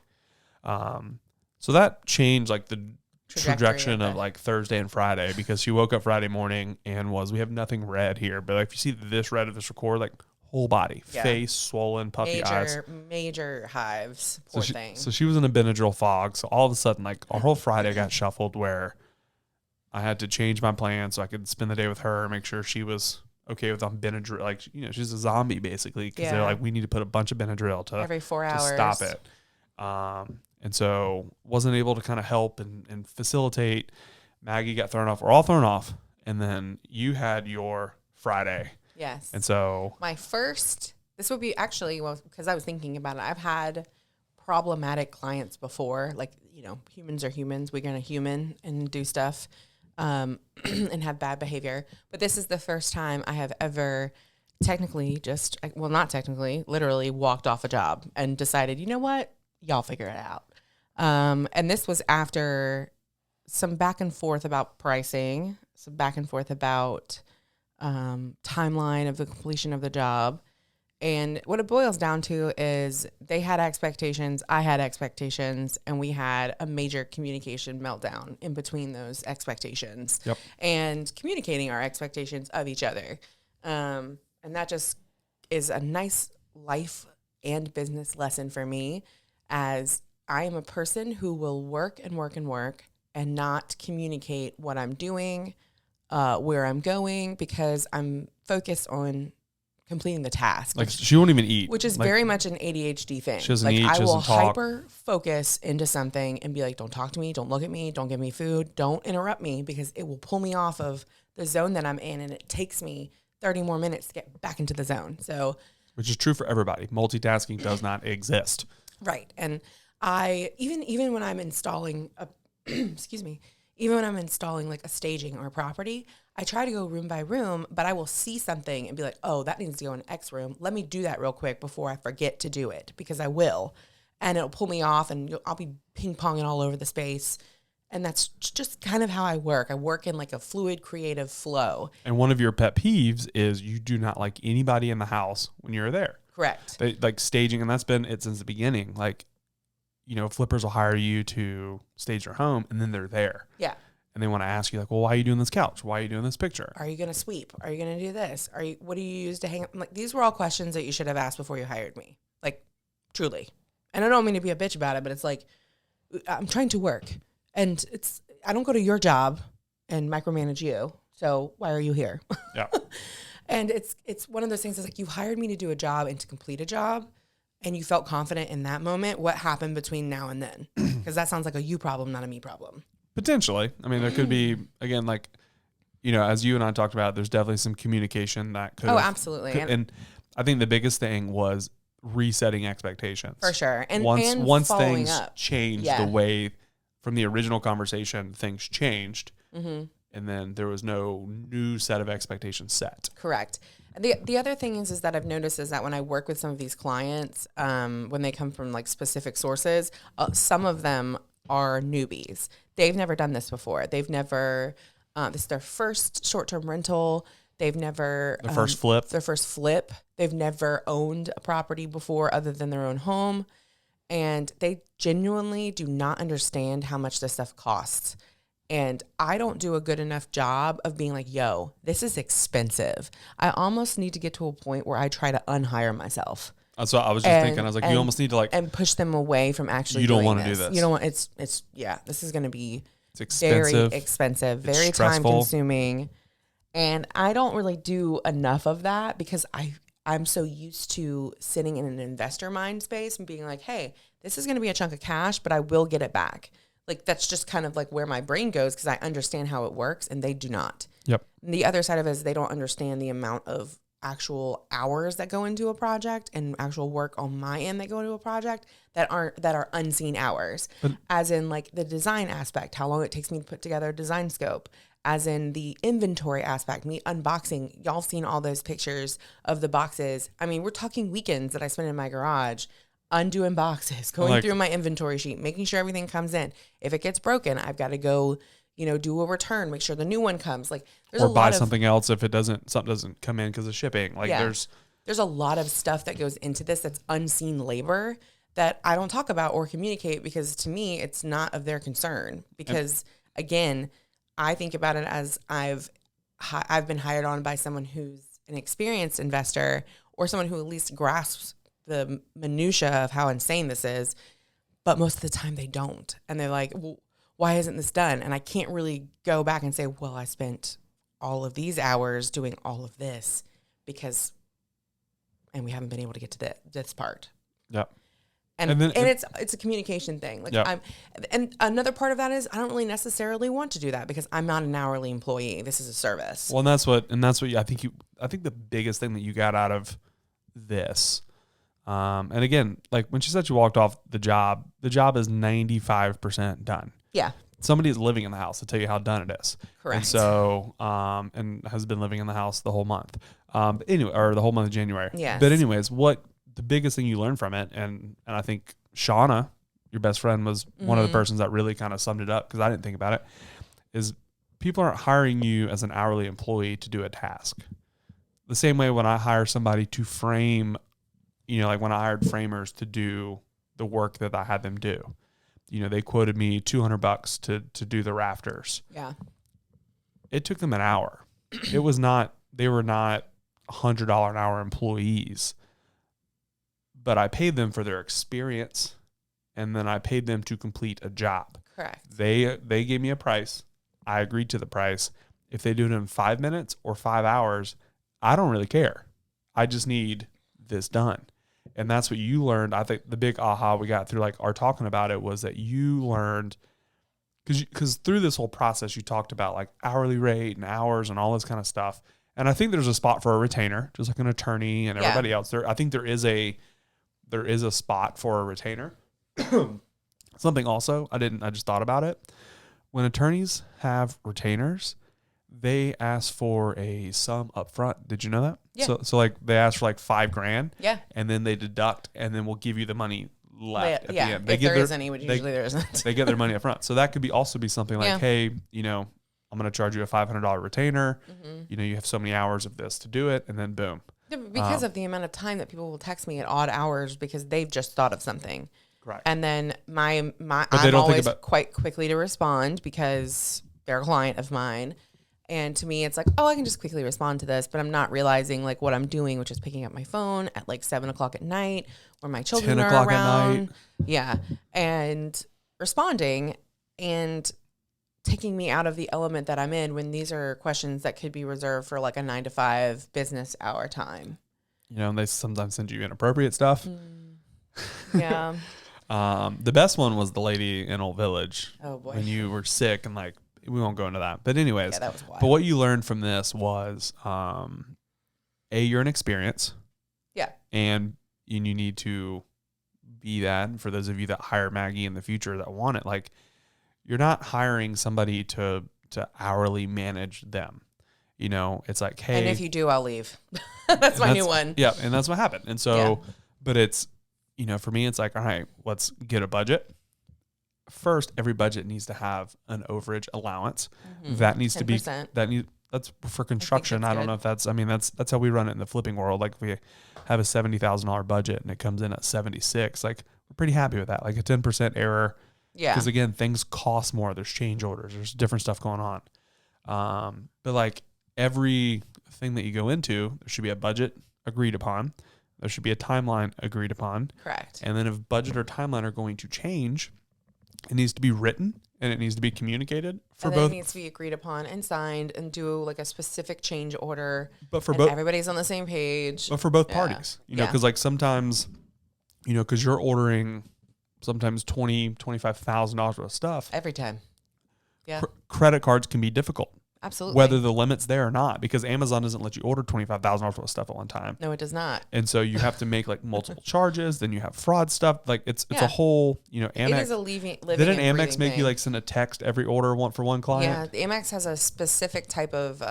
so that changed like the trajectory of like Thursday and Friday, because she woke up Friday morning and we have nothing red here. But like, if you see this red of this record, like, whole body, Yeah. face swollen, puffy eyes. Major hives. Poor thing. So she was in a Benadryl fog. So all of a sudden, like our whole Friday got shuffled where I had to change my plan so I could spend the day with her, make sure she was okay with Benadryl. Like, she's a zombie basically because they're like, we need to put a bunch of Benadryl to every 4 hours to stop it. And so wasn't able to kind of help and facilitate. Maggie got thrown off. We're all thrown off. And then you had your Friday. Yes. And so this would be actually, well, because I was thinking about it. I've had problematic clients before. Like, humans are humans. We're going to human and do stuff and have bad behavior. But this is the first time I have ever literally walked off a job and decided, you know what? Y'all figure it out. And this was after some back and forth about pricing, some back and forth about timeline of the completion of the job. And what it boils down to is they had expectations, I had expectations, and we had a major communication meltdown in between those expectations. Yep. And communicating our expectations of each other. And that just is a nice life and business lesson for me, as I am a person who will work and work and work and not communicate what I'm doing, where I'm going, because I'm focused on completing the task. like she won't even eat. Which is very much an ADHD thing. She doesn't eat, I she will doesn't talk. hyper focus into something and be like, don't talk to me, don't look at me, don't give me food, don't interrupt me, because it will pull me off of the zone that I'm in, and it takes me 30 more minutes to get back into the zone. So, which is true for everybody. Multitasking does not exist. Right. And I, even when I'm installing even when I'm installing like a staging or a property, I try to go room by room, but I will see something and be like, oh, that needs to go in X room. Let me do that real quick before I forget to do it, because I will. And it'll pull me off, and I'll be ping-ponging all over the space. And that's just kind of how I work. I work in like a fluid, creative flow. And one of your pet peeves is you do not like anybody in the house when you're there. Correct. They, like staging, and that's been it since the beginning. Like, flippers will hire you to stage their home, and then they're there. Yeah. And they want to ask you, like, well, why are you doing this couch? Why are you doing this picture? Are you going to sweep? Are you going to do this? What do you use to hang up? Like, these were all questions that you should have asked before you hired me. Like, truly. And I don't mean to be a bitch about it, but it's like, I'm trying to work. And I don't go to your job and micromanage you. So why are you here? Yeah. And it's one of those things that's like, you hired me to do a job and to complete a job, and you felt confident in that moment. What happened between now and then? Because that sounds like a you problem, not a me problem. Potentially. I mean, there could be, again, like, as you and I talked about, there's definitely some communication that could. Oh, absolutely. And I think the biggest thing was resetting expectations. For sure. And once following things up. changed the way from the original conversation, things changed. Mm-hmm. And then there was no new set of expectations set. Correct. The other thing is that I've noticed is that when I work with some of these clients, when they come from like specific sources, some of them are newbies. They've never done this before. They've never, this is their first short-term rental. They've never. Their first flip. Their first flip. They've never owned a property before other than their own home. And they genuinely do not understand how much this stuff costs. And I don't do a good enough job of being like, yo, this is expensive. I almost need to get to a point where I try to unhire myself. That's what I was just thinking. I was like, you almost need to and push them away from actually you don't doing want to this. do this. You don't want, this is going to be expensive. very expensive, very time consuming. And I don't really do enough of that because I'm so used to sitting in an investor mind space and being like, hey, this is going to be a chunk of cash, but I will get it back. Like, that's just kind of like where my brain goes because I understand how it works and they do not. Yep. And the other side of it is they don't understand the amount of actual hours that go into a project and actual work on my end that go into a project that are unseen hours, as in like the design aspect, how long it takes me to put together a design scope, as in the inventory aspect, me unboxing. Y'all have seen all those pictures of the boxes. I mean, we're talking weekends that I spend in my garage undoing boxes, going through my inventory sheet, making sure everything comes in. If it gets broken, I've got to go, do a return, make sure the new one comes. Like, there's buy something else if something doesn't come in because of shipping. Like, there's a lot of stuff that goes into this that's unseen labor that I don't talk about or communicate because to me it's not of their concern. Because again, I think about it as I've been hired on by someone who's an experienced investor or someone who at least grasps the minutia of how insane this is. But most of the time they don't. And they're like, well, why isn't this done? And I can't really go back and say, well, I spent all of these hours doing all of this and we haven't been able to get to this part. Yep. And it's a communication thing. Like yep. And another part of that is I don't really necessarily want to do that because I'm not an hourly employee. This is a service. Well, and that's what I think the biggest thing that you got out of this, and again, like when she said she walked off the job is 95% done. Yeah. Somebody is living in the house to tell you how done it is. Correct. And so, and has been living in the house the whole month. But anyway, or the whole month of January. Yes. But anyways, the biggest thing you learn from it, and I think Shauna, your best friend, was one of the persons that really kind of summed it up because I didn't think about it, is people aren't hiring you as an hourly employee to do a task. The same way when I hire somebody to frame, like when I hired framers to do the work that I had them do. They quoted me $200 to do the rafters. Yeah. It took them an hour. They were not $100 an hour employees, but I paid them for their experience, and then I paid them to complete a job. Correct. They gave me a price. I agreed to the price. If they do it in 5 minutes or 5 hours, I don't really care. I just need this done. And that's what you learned. I think the big aha we got through like our talking about it was that you learned, because through this whole process, you talked about like hourly rate and hours and all this kind of stuff. And I think there's a spot for a retainer, just like an attorney and everybody else there. I think there is a spot for a retainer. Something also, I just thought about it. When attorneys have retainers, they ask for a sum up front. Did you know that? Yeah. So like they ask for like $5,000. Yeah. And then they deduct, and then we'll give you the money left at the end. If there is any, which usually there isn't. They get their money up front. So that could also be something like, hey, I'm going to charge you a $500 retainer. Mm-hmm. You have so many hours of this to do it, and then boom. Because of the amount of time that people will text me at odd hours because they've just thought of something. Right. And then I'm always quite quickly to respond because they're a client of mine. And to me, it's like, I can just quickly respond to this, but I'm not realizing like what I'm doing, which is picking up my phone at like 7:00 at night where my children are around. 10:00 at night. Yeah. And responding and taking me out of the element that I'm in when these are questions that could be reserved for like a 9 to 5 business hour time. And they sometimes send you inappropriate stuff. Yeah. The best one was the lady in Old Village. Oh boy. When you were sick and like, we won't go into that. But anyways, yeah, that was wild. But what you learned from this was, you're an experience. Yeah. And you need to be that. For those of you that hire Maggie in the future that want it, like you're not hiring somebody to hourly manage them. It's like, hey. And if you do, I'll leave. That's my new one. Yeah. And that's what happened. And so, but it's, for me, it's like, all right, let's get a budget. First, every budget needs to have an overage allowance. Mm-hmm. That needs 10%. to be, that's for construction. I don't know if that's how we run it in the flipping world. Like if we have a $70,000 budget and it comes in at 76, like we're pretty happy with that. Like a 10% error. Yeah. Because again, things cost more. There's change orders. There's different stuff going on. But like everything that you go into, there should be a budget agreed upon. There should be a timeline agreed upon. Correct. And then if budget or timeline are going to change, it needs to be written and it needs to be communicated for both. It needs to be agreed upon and signed and do like a specific change order. But for both, everybody's on the same page. But for both parties, because like sometimes, because you're ordering sometimes $20,000-$25,000 worth of stuff every time. Yeah. Credit cards can be difficult. Absolutely. Whether the limit's there or not, because Amazon doesn't let you order $25,000 worth of stuff at one time. No, it does not. And so you have to make like multiple charges. Then you have fraud stuff. Like it's a whole, Amex. It is a living Didn't Amex make thing. you like send a text every order for one client? Yeah, the Amex has a specific type of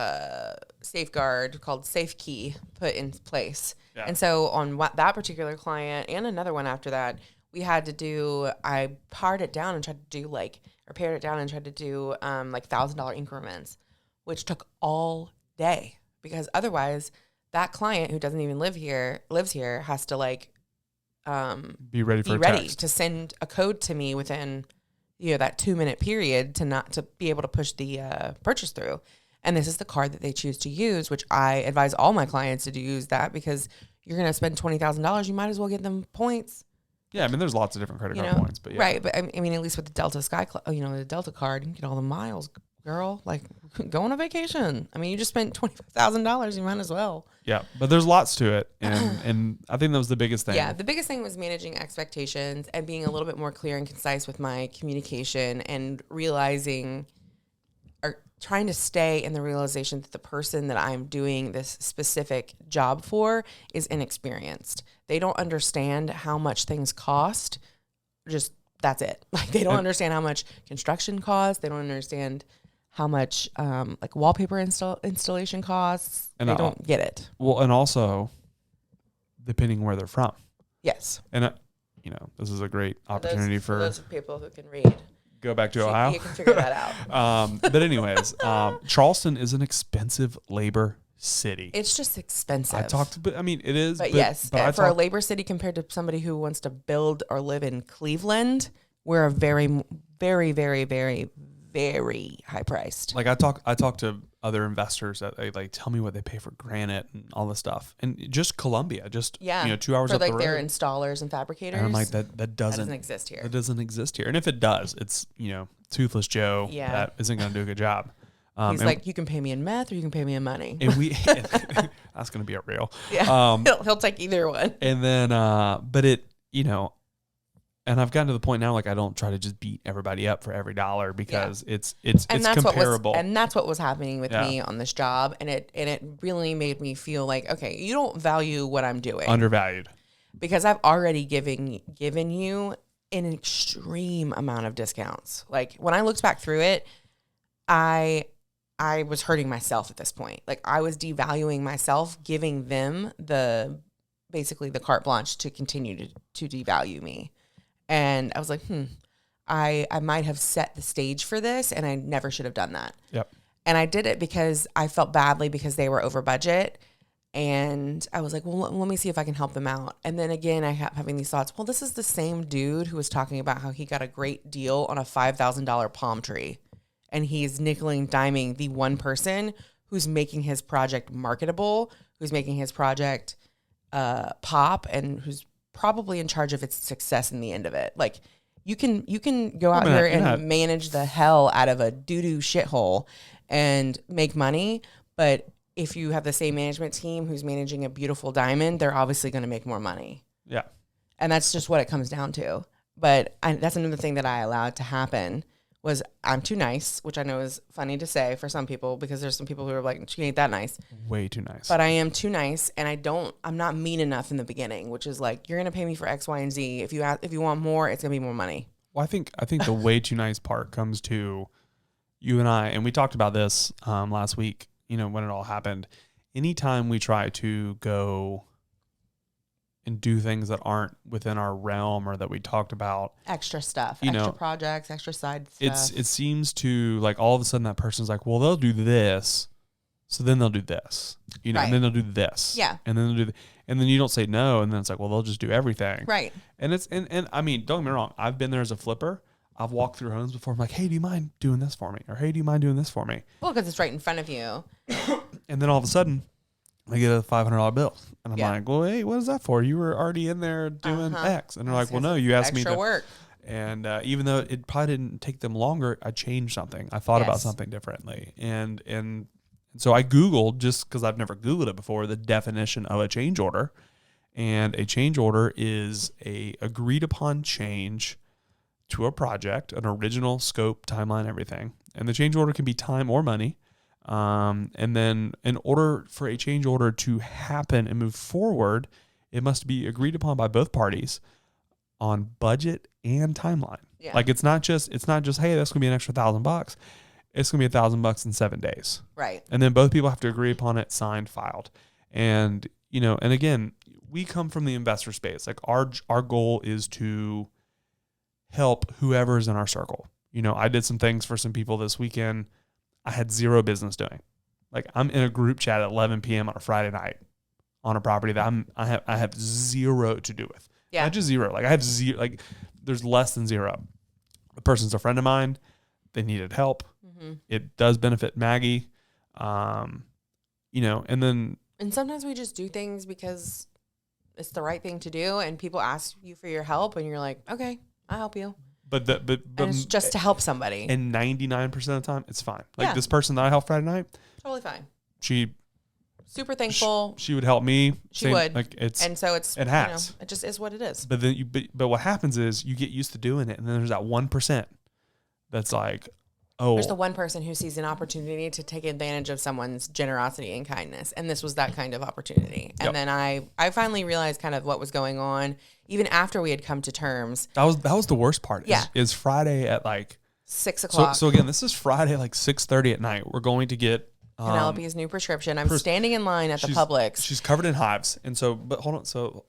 safeguard called Safe Key put in place. Yeah. And so on that particular client and another one after that, I pared it down and tried to do like $1,000 increments, which took all day because otherwise that client who doesn't even lives here has to like be ready to send a code to me within that 2-minute period to be able to push the purchase through. And this is the card that they choose to use, which I advise all my clients to use that because you're going to spend $20,000, you might as well get them points. Yeah, I mean, there's lots of different credit card points, but yeah. Right, but I mean, at least with the Delta the Delta card, you can get all the miles, girl. Like, go on a vacation. I mean, you just spent $25,000. You might as well. Yeah, but there's lots to it, and I think that was the biggest thing. Yeah, the biggest thing was managing expectations and being a little bit more clear and concise with my communication, and realizing, or trying to stay in the realization that the person that I'm doing this specific job for is inexperienced. They don't understand how much things cost. Just that's it. Like, they don't understand how much construction costs. They don't understand how much like wallpaper installation costs. And they don't get it. Well, and also depending where they're from. Yes. And this is a great opportunity for those people who can read. Go back to Ohio. You can figure that out. But anyways, Charleston is an expensive labor city. It's just expensive. It is. But yes, for a labor city compared to somebody who wants to build or live in Cleveland, we're a very, very, very, very, very high priced. Like I talk to other investors that they like tell me what they pay for granite and all this stuff, and just Columbia, 2 hours for up the road. For their installers and fabricators. And I'm like that doesn't exist here. It doesn't exist here, and if it does, it's Toothless Joe that isn't going to do a good job. He's like, you can pay me in meth or you can pay me in money. And that's going to be a real. Yeah, he'll take either one. And then, but it, and I've gotten to the point now, like I don't try to just beat everybody up for every dollar because it's comparable. And that's what was happening with me on this job, and it really made me feel like, okay, you don't value what I'm doing. Undervalued. Because I've already given you an extreme amount of discounts. Like when I looked back through it, I was hurting myself at this point. Like I was devaluing myself, giving them basically the carte blanche to continue to devalue me. And I was like, I might have set the stage for this, and I never should have done that. Yep. And I did it because I felt badly because they were over budget. And I was like, well, let me see if I can help them out. And then again, I kept having these thoughts, well, this is the same dude who was talking about how he got a great deal on a $5,000 palm tree. And he's nickel and diming the one person who's making his project marketable, who's making his project pop, and who's probably in charge of its success in the end of it. Like you can go out here and manage the hell out of a doo-doo shithole and make money. But if you have the same management team who's managing a beautiful diamond, they're obviously going to make more money. Yeah. And that's just what it comes down to. But that's another thing that I allowed to happen was I'm too nice, which I know is funny to say for some people because there's some people who are like, she ain't that nice. Way too nice. But I am too nice, and I'm not mean enough in the beginning, which is like, you're going to pay me for X, Y, and Z. If you want more, it's going to be more money. Well, I think the way too nice part comes to you and I, and we talked about this last week, when it all happened. Anytime we try to go and do things that aren't within our realm or that we talked about. Extra stuff, extra projects, extra side stuff. It seems to like all of a sudden that person's like, well, they'll do this. So then they'll do this, right. And then they'll do this. Yeah. And then they'll do and then you don't say no. And then it's like, well, they'll just do everything. Right. And and I mean, don't get me wrong. I've been there as a flipper. I've walked through homes before. I'm like, hey, do you mind doing this for me? Or hey, do you mind doing this for me? Well, because it's right in front of you. And then all of a sudden, I get a $500 bill. And I'm like, well, hey, what is that for? You were already in there doing X. And they're like, well, no, you asked me to work. And even though it probably didn't take them longer, I changed something. I thought about something differently. And so I Googled, just because I've never Googled it before, the definition of a change order. And a change order is a agreed upon change to a project, an original scope, timeline, everything. And the change order can be time or money. And then in order for a change order to happen and move forward, it must be agreed upon by both parties on budget and timeline. Yeah. Like it's not just, hey, that's gonna be an extra $1,000. It's gonna be $1,000 in 7 days. Right. And then both people have to agree upon it, signed, filed. And, and again, we come from the investor space. Like our goal is to help whoever's in our circle. I did some things for some people this weekend I had zero business doing. Like I'm in a group chat at 11 p.m. on a Friday night on a property that I have zero to do with. Yeah. Not just zero. Like I have zero, like there's less than zero. The person's a friend of mine. They needed help. Mm-hmm. It does benefit Maggie. And then. And sometimes we just do things because it's the right thing to do, and people ask you for your help, and you're like, okay, I'll help you. But and it's just to help somebody. And 99% of the time, it's fine. Like Yeah. this person that I helped Friday night, Totally fine. she super thankful. She would help me. She would. Like and so it has. It just is what it is. But then but what happens is you get used to doing it, and then there's that 1% that's like, oh, there's the one person who sees an opportunity to take advantage of someone's generosity and kindness, and this was that kind of opportunity. And then I finally realized kind of what was going on, even after we had come to terms. That was the worst part. Yeah, is Friday at like 6 o'clock. So again, this is Friday like 6:30 at night. We're going to get Penelope's new prescription. I'm standing in line at the Publix. She's covered in hives, and so but hold on, so.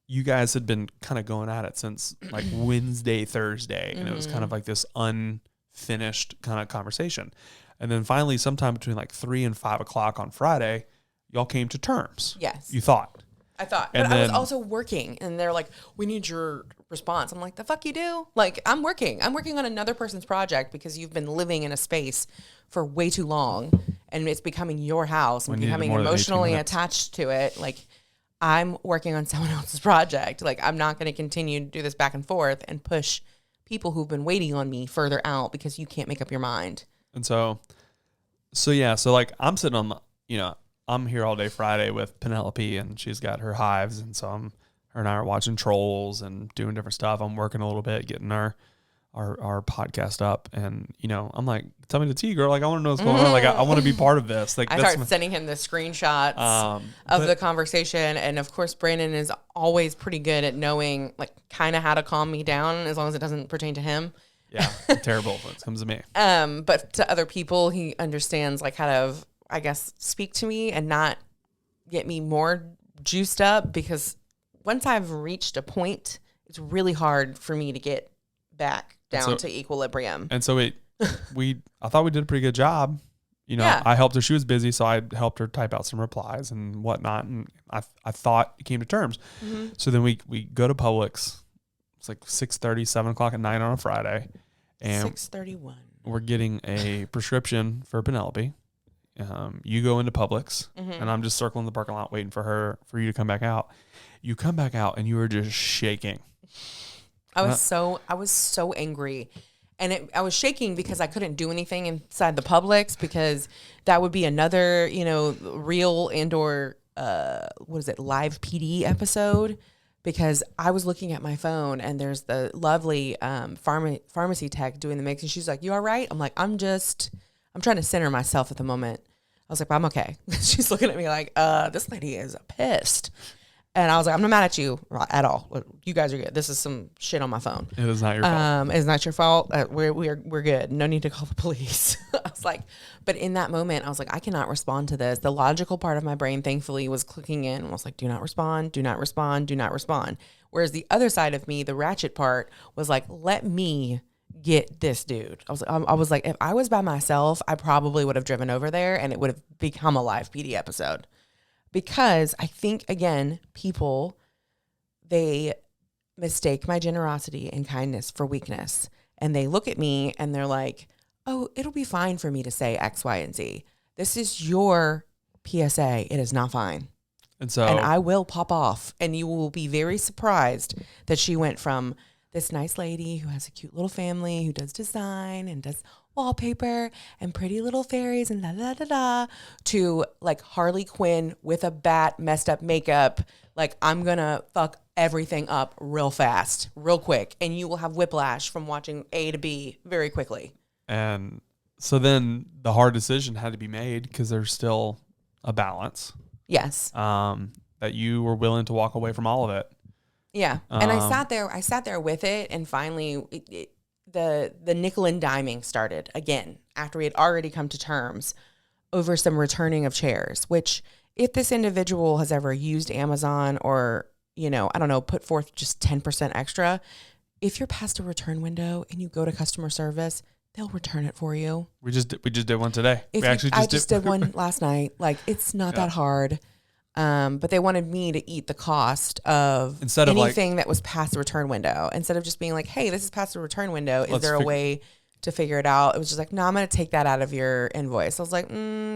You guys had been kind of going at it since like Wednesday, Thursday, and it was kind of like this unfinished kind of conversation. And then finally, sometime between like 3 and 5 o'clock on Friday, y'all came to terms. Yes. You thought. I thought. But I was also working, and they're like, we need your response. I'm like, the fuck you do? Like, I'm working. I'm working on another person's project because you've been living in a space for way too long, and it's becoming your house and becoming emotionally attached to it. Like, I'm working on someone else's project. Like, I'm not going to continue to do this back and forth and push people who've been waiting on me further out because you can't make up your mind. And so like I'm sitting on I'm here all day Friday with Penelope, and she's got her hives, and so her and I are watching Trolls and doing different stuff. I'm working a little bit, getting our podcast up, and I'm like, tell me the tea, girl. Like, I want to know what's going on. Like, I want to be part of this. Like, I started sending him the screenshots of the conversation, and of course, Brandon is always pretty good at knowing, like, kind of how to calm me down as long as it doesn't pertain to him. Yeah, terrible when it comes to me. But to other people, he understands like how to, I guess, speak to me and not get me more juiced up, because once I've reached a point, it's really hard for me to get back down to equilibrium. And so I thought we did a pretty good job. I helped her. She was busy, so I helped her type out some replies and whatnot. And I thought it came to terms. Mm-hmm. So then we go to Publix. It's like 6:30, 7 o'clock at night on a Friday. And 6:31. We're getting a prescription for Penelope. You go into Publix, and I'm just circling the parking lot waiting for you to come back out. You come back out, and you were just shaking. I was so angry, and I was shaking because I couldn't do anything inside the Publix, because that would be another, real and/or live PD episode, because I was looking at my phone and there's the lovely pharmacy tech doing the mix, and she's like, "You all right?" I'm like, I'm trying to center myself at the moment. I was like, "I'm okay." She's looking at me like, "This lady is pissed." And I was like, I'm not mad at you at all. You guys are good. This is some shit on my phone. It is not your fault. It's not your fault. We're good. No need to call the police. I was like, but in that moment, I was like, I cannot respond to this. The logical part of my brain, thankfully, was clicking in. And I was like, do not respond, do not respond, do not respond. Whereas the other side of me, the ratchet part, was like, let me get this dude. I was like, if I was by myself, I probably would have driven over there, and it would have become a live PD episode. Because I think, again, people, they mistake my generosity and kindness for weakness. And they look at me and they're like, oh, it'll be fine for me to say X, Y, and Z. This is your PSA. It is not fine. And I will pop off. And you will be very surprised that she went from this nice lady who has a cute little family, who does design and does wallpaper and pretty little fairies and to like Harley Quinn with a bat, messed up makeup. Like, I'm gonna fuck everything up real fast, real quick, and you will have whiplash from watching A to B very quickly. And so then the hard decision had to be made, because there's still a balance. Yes. That you were willing to walk away from all of it. Yeah. And I sat there with it, and finally the nickel and diming started again after we had already come to terms over some returning of chairs, which, if this individual has ever used Amazon or, I don't know, put forth just 10% extra, if you're past a return window and you go to customer service, they'll return it for you. We just did one today. I just did one last night. Like, it's not that hard. But they wanted me to eat the cost of anything that was past the return window, instead of just being like, hey, this is past the return window. Is there a way to figure it out? It was just like, no, I'm going to take that out of your invoice. I was like,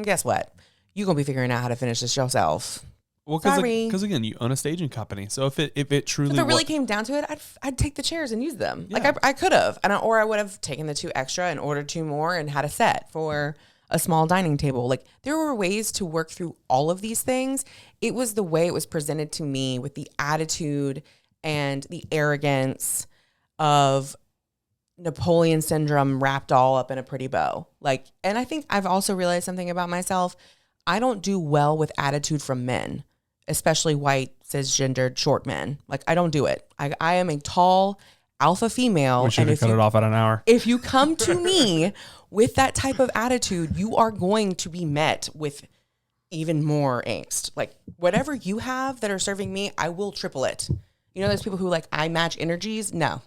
guess what? You're going to be figuring out how to finish this yourself. Well, Sorry. because again, you own a staging company. So if it truly If it really came down to it, I'd take the chairs and use them. Yeah. Like I could have, or I would have taken the 2 extra and ordered 2 more and had a set for a small dining table. Like there were ways to work through all of these things. It was the way it was presented to me with the attitude and the arrogance of Napoleon syndrome wrapped all up in a pretty bow. Like, and I think I've also realized something about myself. I don't do well with attitude from men, especially white, cisgendered, short men. Like I don't do it. I am a tall alpha female. We should have cut it off at an hour. If you come to me with that type of attitude, you are going to be met with even more angst. Like whatever you have that are serving me, I will triple it. You know, those people who like, I match energies. No,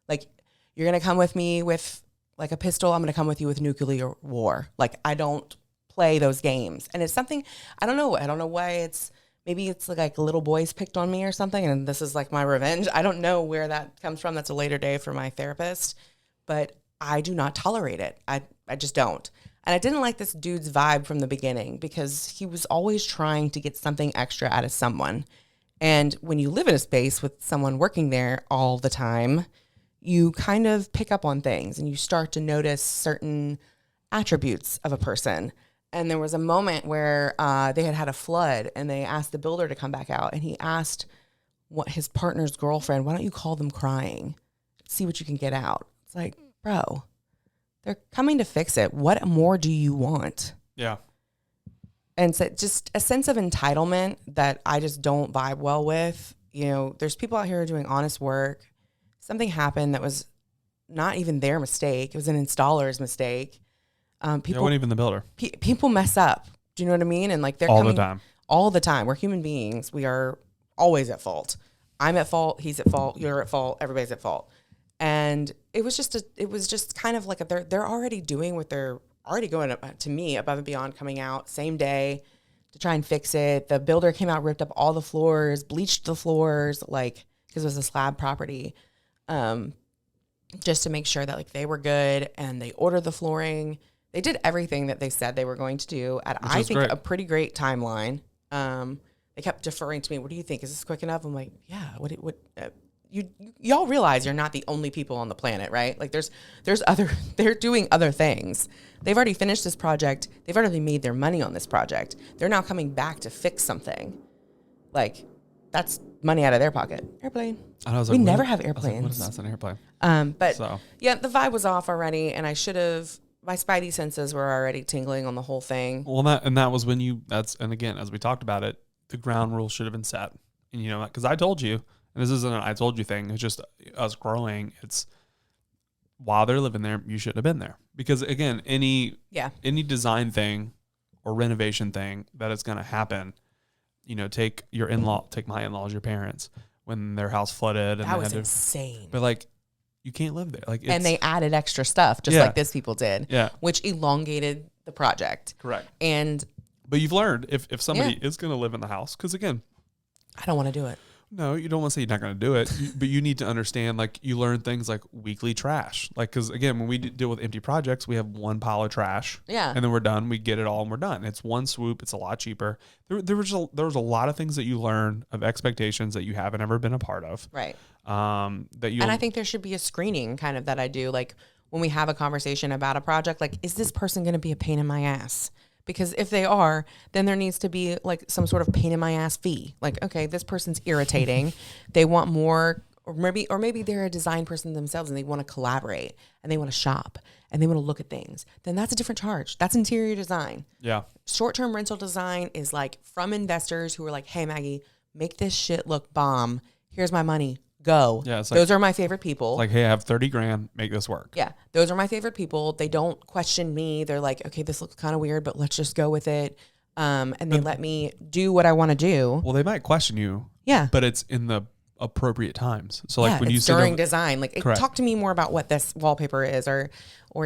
like you're going to come with me with like a pistol. I'm going to come with you with nuclear war. Like I don't play those games. And it's something, I don't know why maybe it's like little boys picked on me or something. And this is like my revenge. I don't know where that comes from. That's a later day for my therapist, but I do not tolerate it. I just don't. And I didn't like this dude's vibe from the beginning because he was always trying to get something extra out of someone. And when you live in a space with someone working there all the time, you kind of pick up on things and you start to notice certain attributes of a person. And there was a moment where they had a flood and they asked the builder to come back out. And he asked what his partner's girlfriend, why don't you call them crying? See what you can get out. It's like, bro, they're coming to fix it. What more do you want? Yeah. And so just a sense of entitlement that I just don't vibe well with. You know, there's people out here doing honest work. Something happened that was not even their mistake. It was an installer's mistake. People, it wasn't even the builder. People mess up. Do you know what I mean? And like they're all coming the time. All the time. We're human beings. We are always at fault. I'm at fault. He's at fault. You're at fault. Everybody's at fault. And it was just kind of like they're already doing what they're already going up to me above and beyond, coming out same day to try and fix it. The builder came out, ripped up all the floors, bleached the floors, like because it was a slab property, just to make sure that like they were good. And they ordered the flooring. They did everything that they said they were going to do at, I think, a pretty great timeline. They kept deferring to me. What do you think? Is this quick enough? I'm like, yeah. Y'all realize you're not the only people on the planet, right? Like there's other, they're doing other things. They've already finished this project. They've already made their money on this project. They're now coming back to fix something. Like that's money out of their pocket. Airplane. We never have airplanes. What is that? That's an airplane. Yeah, the vibe was off already, and I should have. My spidey senses were already tingling on the whole thing. Well, that was when and again, as we talked about it, the ground rules should have been set. And you know, because I told you, and this isn't an I told you thing, it's just us growing. It's while they're living there, you shouldn't have been there. Because again, any design thing or renovation thing that is going to happen, you know, take my in-laws, your parents, when their house flooded. And that was insane. But like, you can't live there. Like, and they added extra stuff, just like this people did, which elongated the project. Correct. But you've learned if somebody is going to live in the house, because again, I don't want to do it. No, you don't want to say you're not going to do it, but you need to understand, like, you learn things like weekly trash. Like, because again, when we deal with empty projects, we have one pile of trash. Yeah. And then we're done. We get it all and we're done. It's one swoop. It's a lot cheaper. There was a lot of things that you learn of expectations that you haven't ever been a part of. Right. And I think there should be a screening kind of that I do. Like when we have a conversation about a project, like, is this person going to be a pain in my ass? Because if they are, then there needs to be like some sort of pain in my ass fee. Like, okay, this person's irritating. They want more, or maybe they're a design person themselves and they want to collaborate and they want to shop and they want to look at things. Then that's a different charge. That's interior design. Yeah. Short-term rental design is like from investors who are like, hey, Maggie, make this shit look bomb. Here's my money. Go. Yeah, those are my favorite people. Like, hey, I have 30 grand, make this work. Yeah. Those are my favorite people. They don't question me. They're like, okay, this looks kind of weird, but let's just go with it. And they let me do what I want to do. Well, they might question you. Yeah. But it's in the appropriate times. So like when you sit during design, like correct. Talk to me more about what this wallpaper is, or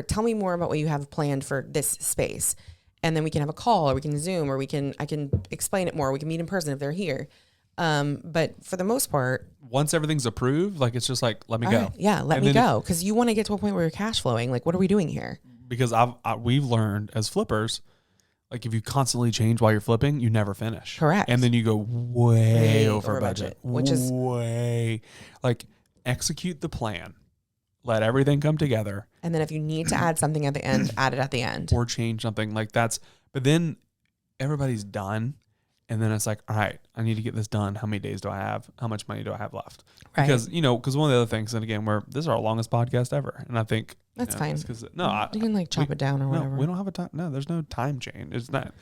tell me more about what you have planned for this space. And then we can have a call, or we can Zoom, or I can explain it more. We can meet in person if they're here. But for the most part, once everything's approved, like, it's just like, let me go. Right, yeah. Let me go. Cause you want to get to a point where you're cash flowing. Like, what are we doing here? Because we've learned as flippers, like if you constantly change while you're flipping, you never finish. Correct. And then you go way over budget, which is way like execute the plan, let everything come together. And then if you need to add something at the end, add it at the end. Or change something like that's, but then everybody's done. And then it's like, all right, I need to get this done. How many days do I have? How much money do I have left? Right. Because, because one of the other things, and again, this is our longest podcast ever. And I think that's fine. You can like chop it down or whatever. We don't have a time. No, there's no time chain. It's not.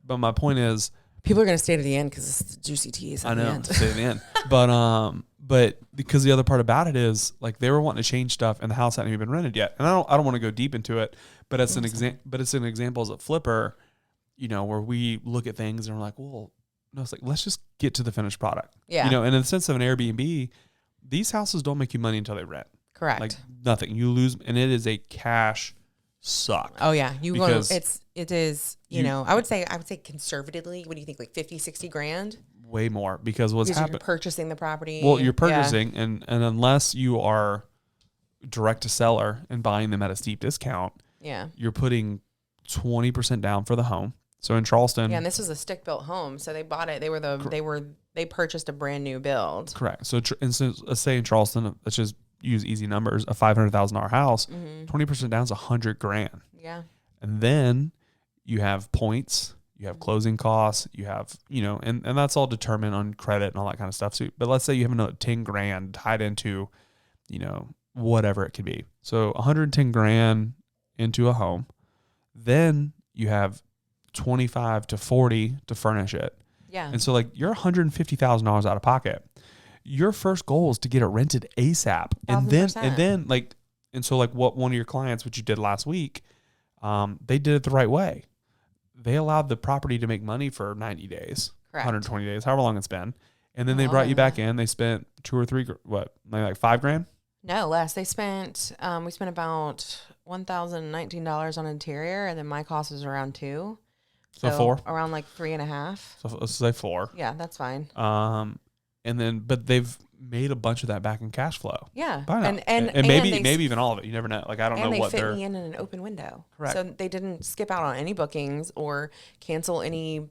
But my point is, people are going to stay to the end because it's the juicy teas. I know, stay to the end. But because the other part about it is like they were wanting to change stuff and the house hadn't even been rented yet. And I don't want to go deep into it, but it's an example as a flipper, where we look at things and we're like, well, no, it's like, let's just get to the finished product. Yeah. And in the sense of an Airbnb, these houses don't make you money until they rent. Correct. Like nothing. You lose, and it is a cash suck. Oh yeah. It is, I would say conservatively, what do you think? Like 50, 60 grand? Way more because what's happening. You're purchasing the property. Well, you're purchasing and unless you are direct to seller and buying them at a steep discount, you're putting 20% down for the home. So in Charleston, and this was a stick built home, so they bought it. They purchased a brand new build. Correct. So let's say in Charleston, let's just use easy numbers, a $500,000 house, 20% down is $100,000. Yeah. And then you have points, you have closing costs, you have and that's all determined on credit and all that kind of stuff. So, but let's say you have another $10,000 tied into, whatever it could be. So $110,000 into a home, then you have 25 to 40 to furnish it. Yeah. And so like you're $150,000 out of pocket. Your first goal is to get it rented ASAP. 1,000%. And so what one of your clients, which you did last week, they did it the right way. They allowed the property to make money for 90 days, Correct. 120 days, however long it's been. And then they brought you back in. They spent $2 or $3, like $5,000? No, less. They spent, we spent about $1,019 on interior, and then my cost was around $2,000. So $4,000? Around like $3,500. So let's say $4,000. Yeah, that's fine. And then, but they've made a bunch of that back in cash flow. Yeah. And maybe even all of it. You never know. Like, I don't know what they're. And they fit me in an open window. Correct. So they didn't skip out on any bookings or cancel any,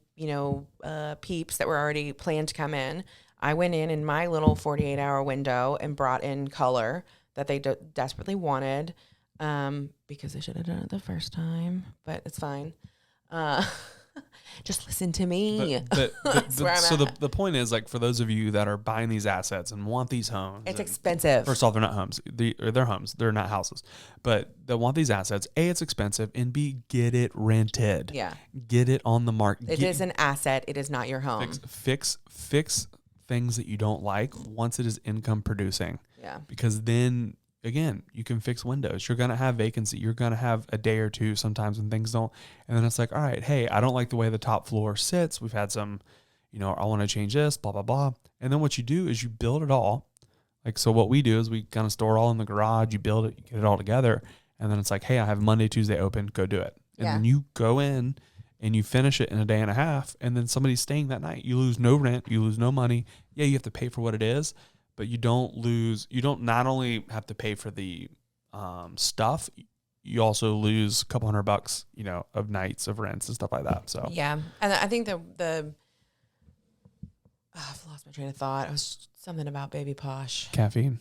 peeps that were already planned to come in. I went in my little 48-hour window and brought in color that they desperately wanted, because they should have done it the first time, but it's fine. Just listen to me. But the point is, like, for those of you that are buying these assets and want these homes, it's expensive. First off, they're not homes. They're homes. They're not houses. But they want these assets. A, it's expensive, and B, get it rented. Yeah. Get it on the market. It is an asset. It is not your home. Fix things that you don't like once it is income producing. Yeah. Because then, again, you can fix windows. You're going to have vacancy. You're going to have a day or two sometimes when things don't. And then it's like, all right, hey, I don't like the way the top floor sits. We've had some, I want to change this, blah, blah, blah. And then what you do is you build it all. Like, so what we do is we kind of store it all in the garage. You build it, you get it all together. And then it's like, hey, I have Monday, Tuesday open. Go do it. And then you go in and you finish it in a day and a half. And then somebody's staying that night. You lose no rent. You lose no money. Yeah, you have to pay for what it is. But you don't not only have to pay for the stuff, you also lose a couple $100, of nights of rents and stuff like that. So yeah, and I think I've lost my train of thought. It was something about Baby Posh. Caffeine.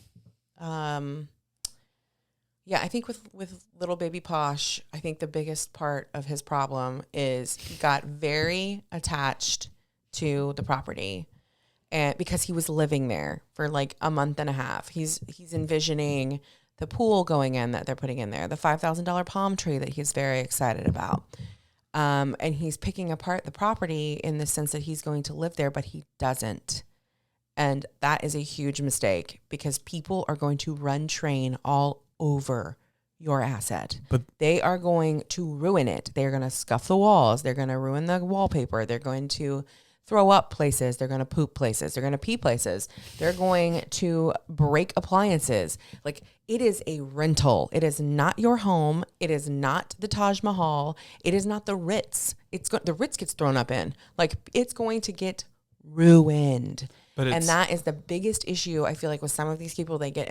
Yeah, I think with little Baby Posh, I think the biggest part of his problem is he got very attached to the property. And because he was living there for like a month and a half, he's envisioning the pool going in that they're putting in there, the $5,000 palm tree that he's very excited about. And he's picking apart the property in the sense that he's going to live there, but he doesn't. And that is a huge mistake because people are going to run train all over your asset. But they are going to ruin it. They're going to scuff the walls. They're going to ruin the wallpaper. They're going to throw up places. They're going to poop places. They're going to pee places. They're going to break appliances. Like, it is a rental. It is not your home. It is not the Taj Mahal. It is not the Ritz. The Ritz gets thrown up in. Like, it's going to get ruined. And that is the biggest issue. I feel like with some of these people, they get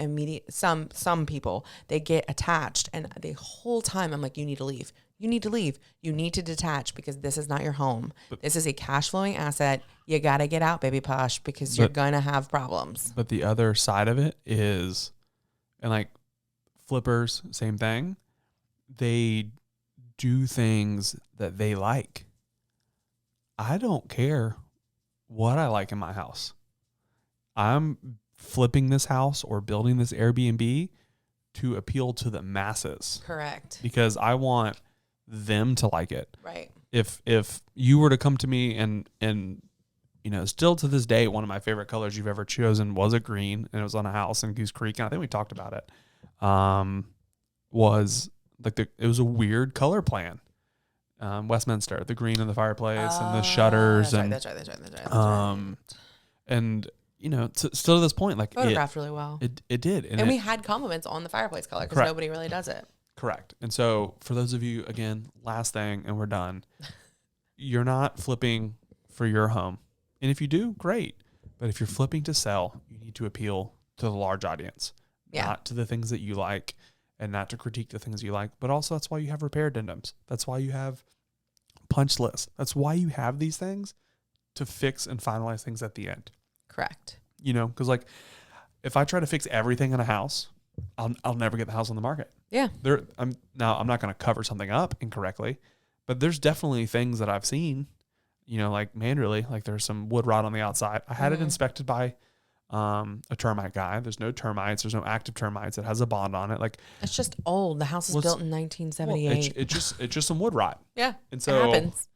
some people, they get attached, and the whole time I'm like, you need to leave. you need to leave. You need to detach because this is not your home. This is a cash flowing asset. You got to get out, baby posh, because you're going to have problems. But the other side of it is, and like flippers, same thing. They do things that they like. I don't care what I like in my house. I'm flipping this house or building this Airbnb to appeal to the masses. Correct. Because I want them to like it. Right. If you were to come to me and you know, still to this day, one of my favorite colors you've ever chosen was a green, and it was on a house in Goose Creek, and I think we talked about it. Was like it was a weird color plan. Westminster, the green in the fireplace and the shutters, that's right. And you know, still to this point, like photographed really well. It did, and we had compliments on the fireplace color because nobody really does it. Correct. And so for those of you, again, last thing, and we're done. You're not flipping for your home, and if you do, great. But if you're flipping to sell, you need to appeal to the large audience, not to the things that you like, and not to critique the things you like. But also, that's why you have repair addendums. That's why you have punch lists. That's why you have these things to fix and finalize things at the end. Correct. You know, because like if I try to fix everything in a house, I'll never get the house on the market. Yeah. I'm not going to cover something up incorrectly, but there's definitely things that I've seen, you know, like manually, like there's some wood rot on the outside. I had it inspected by a termite guy. There's no termites. There's no active termites. It has a bond on it. Like it's just old. The house was built in 1978. Well, it's just some wood rot. Yeah. And so it happens.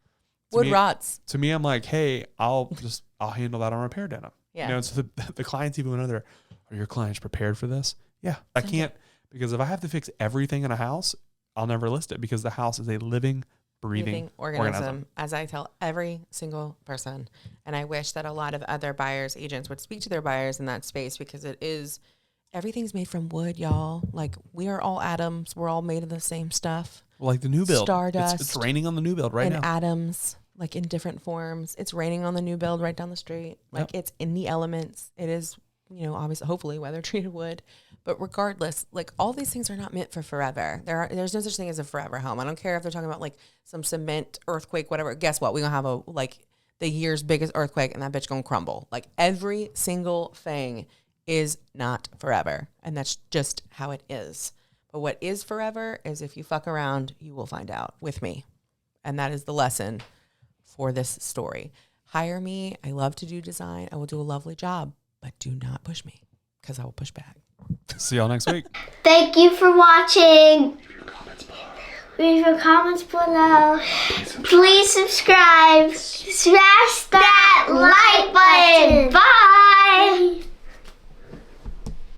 Wood rots. To me, I'm like, hey, I'll handle that on repair addendum. Yeah. You know, so the clients even went under, are your clients prepared for this? Yeah. I can't, because if I have to fix everything in a house, I'll never list it because the house is a living, breathing organism. As I tell every single person. And I wish that a lot of other buyers, agents would speak to their buyers in that space because everything's made from wood, y'all. Like we are all atoms. We're all made of the same stuff. Well, like the new build. Stardust. It's raining on the new build right now. And atoms. Like in different forms. It's raining on the new build right down the street. Like it's in the elements. It is, you know, obviously, hopefully weather treated wood. But regardless, like all these things are not meant for forever. There's no such thing as a forever home. I don't care if they're talking about like some cement, earthquake, whatever. Guess what? We're going to have the year's biggest earthquake and that bitch going to crumble. Like every single thing is not forever. And that's just how it is. But what is forever is if you fuck around, you will find out with me. And that is the lesson for this story. Hire me. I love to do design. I will do a lovely job, but do not push me because I will push back. See y'all next week. Thank you for watching. Leave your comments below. Please subscribe. Smash that like button. Bye.